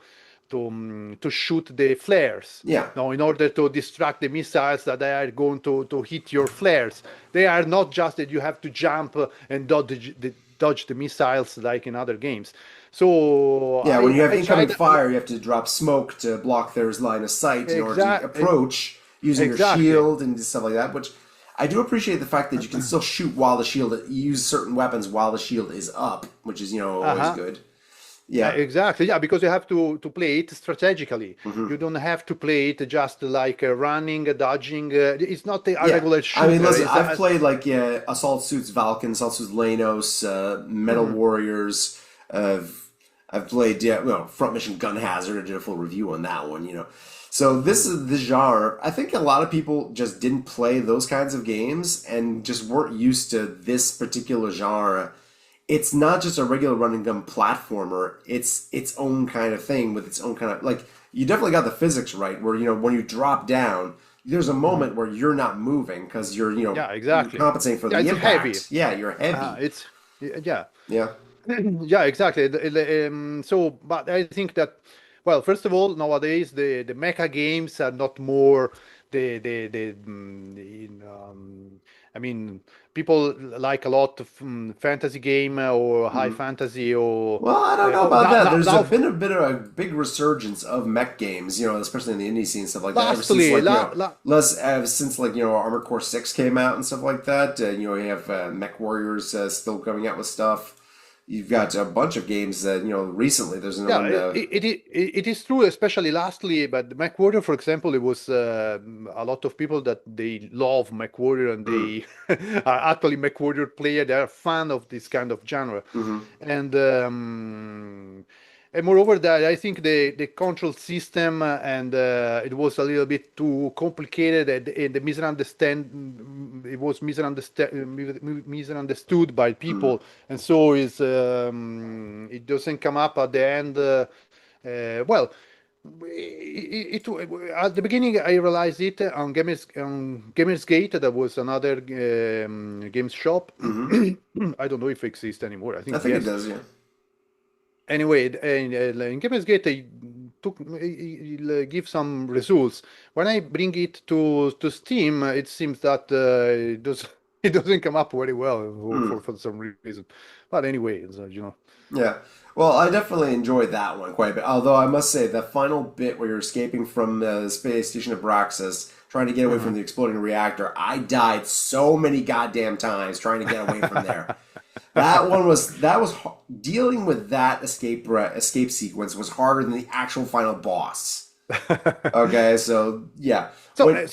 Speaker 2: shoot the flares.
Speaker 1: Yeah.
Speaker 2: Now, in order to distract the missiles that they are going to hit your flares, they are not just that you have to jump and dodge the missiles like in other games. So
Speaker 1: Yeah, when you have
Speaker 2: I
Speaker 1: incoming
Speaker 2: tried
Speaker 1: fire, you have to drop smoke to block their line of sight in order to
Speaker 2: exactly
Speaker 1: approach using your
Speaker 2: exactly.
Speaker 1: shield and stuff like that, which I do appreciate the fact that you can still shoot while the shield, use certain weapons while the shield is up, which is, always
Speaker 2: Uh-huh.
Speaker 1: good. Yeah.
Speaker 2: Exactly, yeah, because you have to play it strategically.
Speaker 1: Hmm.
Speaker 2: You don't have to play it just like running, dodging. It's not a
Speaker 1: Yeah.
Speaker 2: regular
Speaker 1: I mean,
Speaker 2: shooter.
Speaker 1: listen,
Speaker 2: It's
Speaker 1: I've played like Assault Suits Valken, Assault Suits Lanos, Metal
Speaker 2: Mhm.
Speaker 1: Warriors. I've played, Front Mission Gun Hazard. I did a full review on that one. So this
Speaker 2: Mhm.
Speaker 1: is the genre. I think a lot of people just didn't play those kinds of games and just weren't used to this particular genre. It's not just a regular run and gun platformer. It's its own kind of thing with its own kind of like you definitely got the physics right where when you drop down, there's a
Speaker 2: Mhm.
Speaker 1: moment where you're not moving because
Speaker 2: Yeah,
Speaker 1: you're
Speaker 2: exactly.
Speaker 1: compensating for
Speaker 2: Yeah,
Speaker 1: the
Speaker 2: it's heavy.
Speaker 1: impact. Yeah, you're heavy.
Speaker 2: It's yeah.
Speaker 1: Yeah.
Speaker 2: Yeah, exactly. So, but I think that, well, first of all, nowadays the mecha games are not more I mean, people like a lot of fantasy game or high
Speaker 1: Mhm.
Speaker 2: fantasy or
Speaker 1: Well, I don't know
Speaker 2: oh,
Speaker 1: about
Speaker 2: now,
Speaker 1: that.
Speaker 2: now,
Speaker 1: There's
Speaker 2: now
Speaker 1: been a bit of a big resurgence of mech games, especially in the indie scene and stuff like that. Ever since
Speaker 2: lastly,
Speaker 1: like less since like Armored Core 6 came out and stuff like that. You have Mech Warriors still coming out with stuff. you've got a bunch of games that recently there's
Speaker 2: Yeah,
Speaker 1: one.
Speaker 2: it is true, especially lastly. But MechWarrior, for example, it was a lot of people that they love MechWarrior and
Speaker 1: Mm,
Speaker 2: they are actually MechWarrior player. They are fan of this kind of genre,
Speaker 1: hmm
Speaker 2: and moreover that I think the control system it was a little bit too complicated and the misunderstood by
Speaker 1: hmm
Speaker 2: people, and so it doesn't come up at the end. Well, at the beginning I realized it on Gamersgate. That was another games shop.
Speaker 1: hmm
Speaker 2: I don't know if it exists anymore. I
Speaker 1: I
Speaker 2: think
Speaker 1: think it
Speaker 2: yes.
Speaker 1: does, yeah.
Speaker 2: Anyway, in Gamersgate, they give some results. When I bring it to Steam, it seems that it doesn't come up very well
Speaker 1: Mm.
Speaker 2: for some reason. But anyway,
Speaker 1: Yeah. Well, I definitely enjoyed that one quite a bit. Although I must say, the final bit where you're escaping from the space station of Braxis, trying to get away from
Speaker 2: Mhm.
Speaker 1: the exploding reactor, I died so many goddamn times trying to get away from there. Dealing with that escape sequence was harder than the actual final boss. Okay, so yeah,
Speaker 2: So,
Speaker 1: when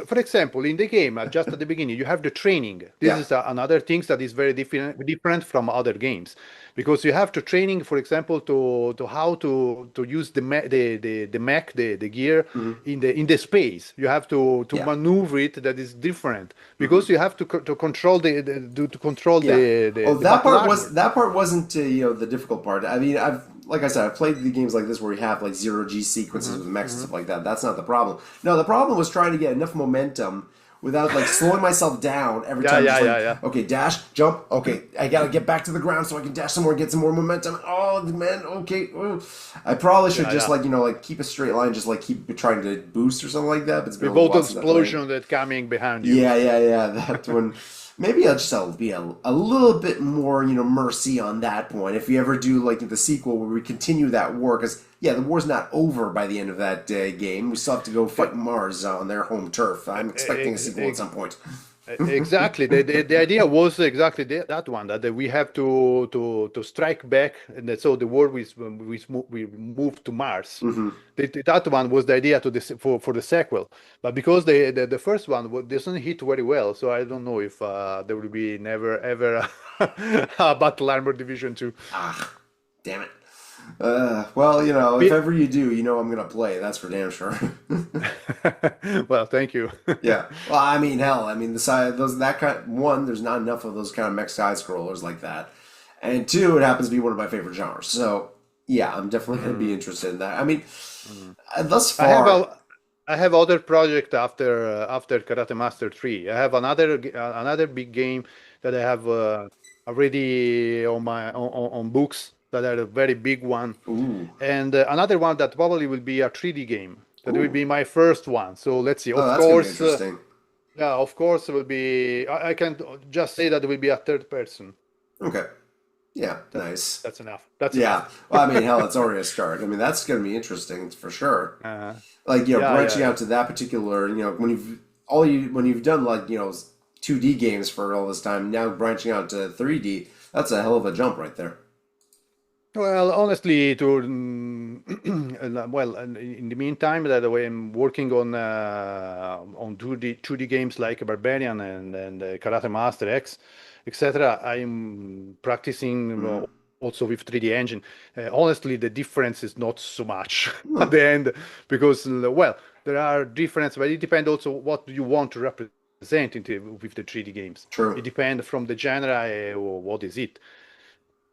Speaker 2: for example, in the game, just at the beginning, you have the training. This
Speaker 1: yeah,
Speaker 2: is another thing that is very different from other games, because you have to training, for example, to how to use the mech, the gear
Speaker 1: mhm,
Speaker 2: in the space. You have to
Speaker 1: yeah,
Speaker 2: maneuver it. That is different
Speaker 1: mhm,
Speaker 2: because you have to control to control
Speaker 1: yeah. Oh,
Speaker 2: the battle armor.
Speaker 1: that part wasn't the difficult part. I mean, I've like I said, I've played the games like this where you have like zero G sequences with
Speaker 2: Hmm.
Speaker 1: mechs and
Speaker 2: Hmm.
Speaker 1: stuff like that. That's not the problem. No, the problem was trying to get enough momentum without like slowing myself down every
Speaker 2: Yeah,
Speaker 1: time.
Speaker 2: yeah,
Speaker 1: Just like,
Speaker 2: yeah, yeah.
Speaker 1: okay, dash, jump. Okay, I gotta get back to the ground so I can dash some more, get some more momentum. Oh man, okay. Oh. I probably should
Speaker 2: Yeah,
Speaker 1: just
Speaker 2: yeah.
Speaker 1: like like keep a straight line, just like keep trying to boost or something like that. But it's been a little
Speaker 2: Without the
Speaker 1: while since I played.
Speaker 2: explosion that coming behind you.
Speaker 1: Yeah. That one. Maybe I'll be a little bit more, mercy on that point. If you ever do like the sequel where we continue that war, because yeah, the war's not over by the end of that game. We still have to go fight Mars on their home turf. I'm expecting a
Speaker 2: Ex-
Speaker 1: sequel at
Speaker 2: ex-
Speaker 1: some point.
Speaker 2: Exactly. The idea was exactly that one that we have to strike back, and so the world we move to Mars.
Speaker 1: Hmm
Speaker 2: That one was the idea for the sequel, but because the first one doesn't hit very well, so I don't know if there will be never ever a Battle Armor Division 2.
Speaker 1: Ah, damn it. Well, if ever you do, I'm gonna play. That's for damn sure.
Speaker 2: Well, thank you.
Speaker 1: Yeah. Well, I mean, hell, I mean, the side those that kind one, there's not enough of those kind of mech side scrollers like that, and two, it happens to be one of my favorite genres. So yeah, I'm definitely gonna be
Speaker 2: Mm,
Speaker 1: interested in that. I mean,
Speaker 2: mm.
Speaker 1: thus
Speaker 2: I have
Speaker 1: far,
Speaker 2: a I have other project after Karate Master 3. I have another big game that I have already on on books that are a very big one,
Speaker 1: ooh,
Speaker 2: and another one that probably will be a 3D game. That will
Speaker 1: ooh,
Speaker 2: be my first one. So let's see.
Speaker 1: oh,
Speaker 2: Of
Speaker 1: that's gonna be
Speaker 2: course,
Speaker 1: interesting.
Speaker 2: yeah, of course it will be. I can just say that it will be a third person.
Speaker 1: Okay, yeah,
Speaker 2: That
Speaker 1: nice.
Speaker 2: that's enough. That's
Speaker 1: Yeah,
Speaker 2: enough.
Speaker 1: well, I mean, hell, it's already a start. I mean, that's gonna be interesting for sure.
Speaker 2: uh,
Speaker 1: Like
Speaker 2: yeah, yeah,
Speaker 1: branching
Speaker 2: yeah.
Speaker 1: out to that particular, when you've done like 2D games for all this time, now branching out to 3D, that's a hell of a jump right there.
Speaker 2: Well, honestly, well, and in the meantime, that I'm working on 2D games like Barbarian and Karate Master X, etc. I'm practicing
Speaker 1: Hmm
Speaker 2: also with 3D engine. Honestly, the difference is not so much at
Speaker 1: Huh,
Speaker 2: the end because, well, there are differences, but it depends also what you want to represent with the 3D games.
Speaker 1: true.
Speaker 2: It depends from the genre or what is it.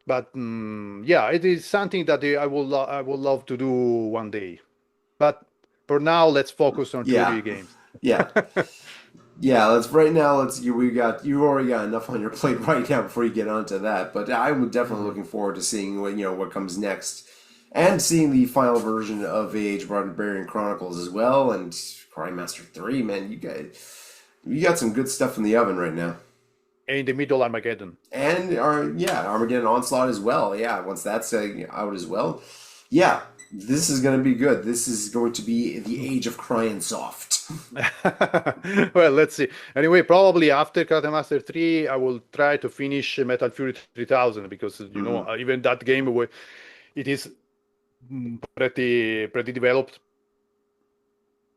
Speaker 2: But yeah, it is something that I would love to do one day. But for now, let's focus on
Speaker 1: Yeah,
Speaker 2: 2D games.
Speaker 1: yeah, yeah. Let's right now. You already got enough on your plate right now before you get onto that. But I'm definitely
Speaker 2: Mhm.
Speaker 1: looking forward to seeing what comes next, and seeing the final version of Age of Barbarian Chronicles as well, and Crime Master 3. Man, you got some good stuff in the oven right now.
Speaker 2: In the middle Armageddon.
Speaker 1: And Armageddon Onslaught as well. Yeah, once that's out as well. Yeah, This is going to be good. This is going to be the age of Crian soft.
Speaker 2: Well, let's see. Anyway, probably after Karate Master 3, I will try to finish Metal Fury 3000 because even that game it is pretty developed.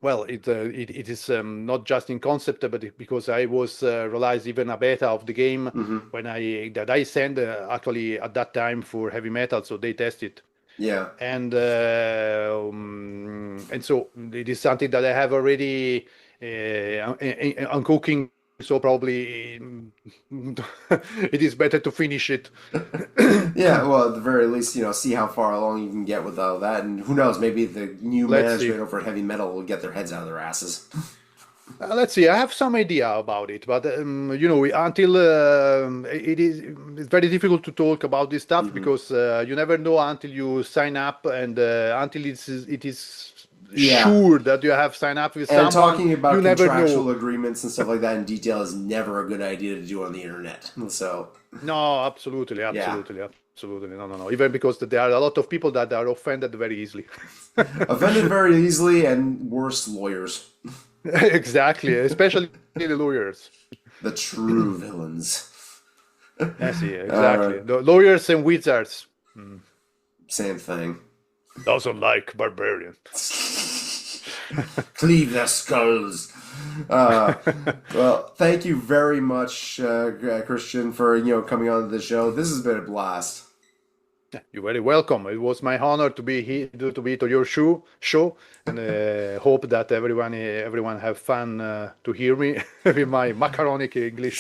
Speaker 2: Well, it is not just in concept, but because I was realized even a beta of the game when I sent actually at that time for heavy metal, so they tested.
Speaker 1: Yeah.
Speaker 2: And so it is something that I have already on cooking. So probably it is better to finish it.
Speaker 1: Yeah, well, at the very least, see how far along you can get with all that, and who knows, maybe the new management over at Heavy Metal will get their heads out of their asses.
Speaker 2: Let's see. I have some idea about it, but until it's very difficult to talk about this stuff because you never know until you sign up and until it is sure that you have signed up with someone.
Speaker 1: And talking about
Speaker 2: you never
Speaker 1: contractual
Speaker 2: know.
Speaker 1: agreements and stuff like that in detail is never a good idea to do on the internet. So
Speaker 2: no, absolutely. No. Even because there are a lot of people that are offended very easily.
Speaker 1: Offended very easily, and worse, lawyers.
Speaker 2: Exactly, especially the lawyers.
Speaker 1: The true villains.
Speaker 2: I see, exactly. The lawyers and wizards.
Speaker 1: Same thing.
Speaker 2: Doesn't like barbarians.
Speaker 1: Cleave their skulls. Well, thank you very much, Christian, for coming on the show. This has been a blast.
Speaker 2: You're very welcome. It was my honor to be here to your show, and hope that everyone have fun to hear me with my macaronic English.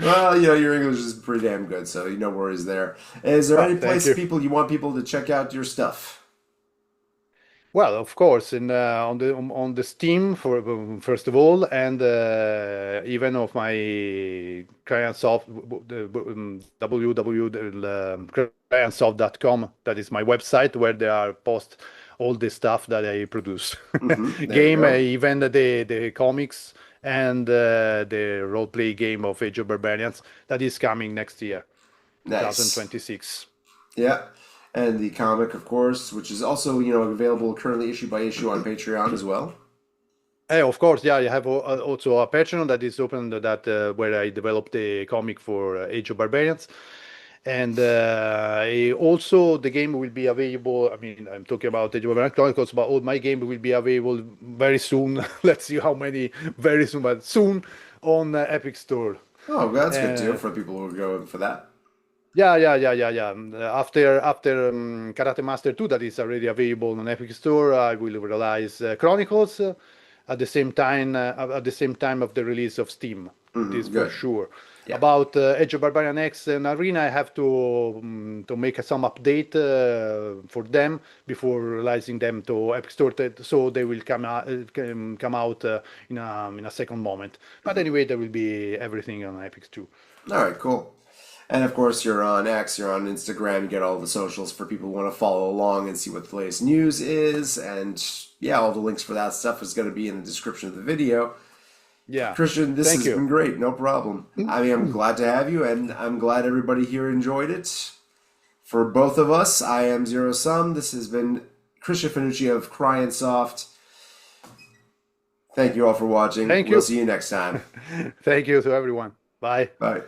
Speaker 1: Well, your English is pretty damn good, so no worries there. Is there any place you want people to check out your stuff?
Speaker 2: Well, of course, on the Steam first of all, and even of my Criansoft www.criansoft.com. That is my website where they are post all the stuff that I produce, game, even the comics and the role play game of Age of Barbarians that is coming next year, 2026.
Speaker 1: Yeah. And the comic, of course, which is also, available currently issue by issue on Patreon as well.
Speaker 2: Of course, yeah. I have also a Patreon that is open where I developed the comic for Age of Barbarians. And also the game will be available. I mean, I'm talking about Age of Barbarians Chronicles, but all my game will be available very soon. Let's see how many very soon, but soon on Epic Store.
Speaker 1: Oh, that's good too for people who are going for that.
Speaker 2: Yeah. After Karate Master 2, that is already available on Epic Store, I will release Chronicles at the same time of the release of Steam. This for sure. Yeah. About Age of Barbarian X and Arena, I have to make some update for them before releasing them to Epic Store, so they will come out in a second moment. But anyway, there will be everything on Epic too.
Speaker 1: All right, cool. And of course, you're on X, you're on Instagram, you get all the socials for people who want to follow along and see what the latest news is. And yeah, all the links for that stuff is going to be in the description of the video.
Speaker 2: Yeah.
Speaker 1: Christian, this has been great. No problem. I mean, I'm glad to have you, and I'm glad everybody here enjoyed it. For both of us, I am Zero Sum. This has been Christian FANUCCI of Criansoft. Thank you all for watching.
Speaker 2: Thank you.
Speaker 1: We'll see you next time.
Speaker 2: Thank you to everyone. Bye.
Speaker 1: Bye.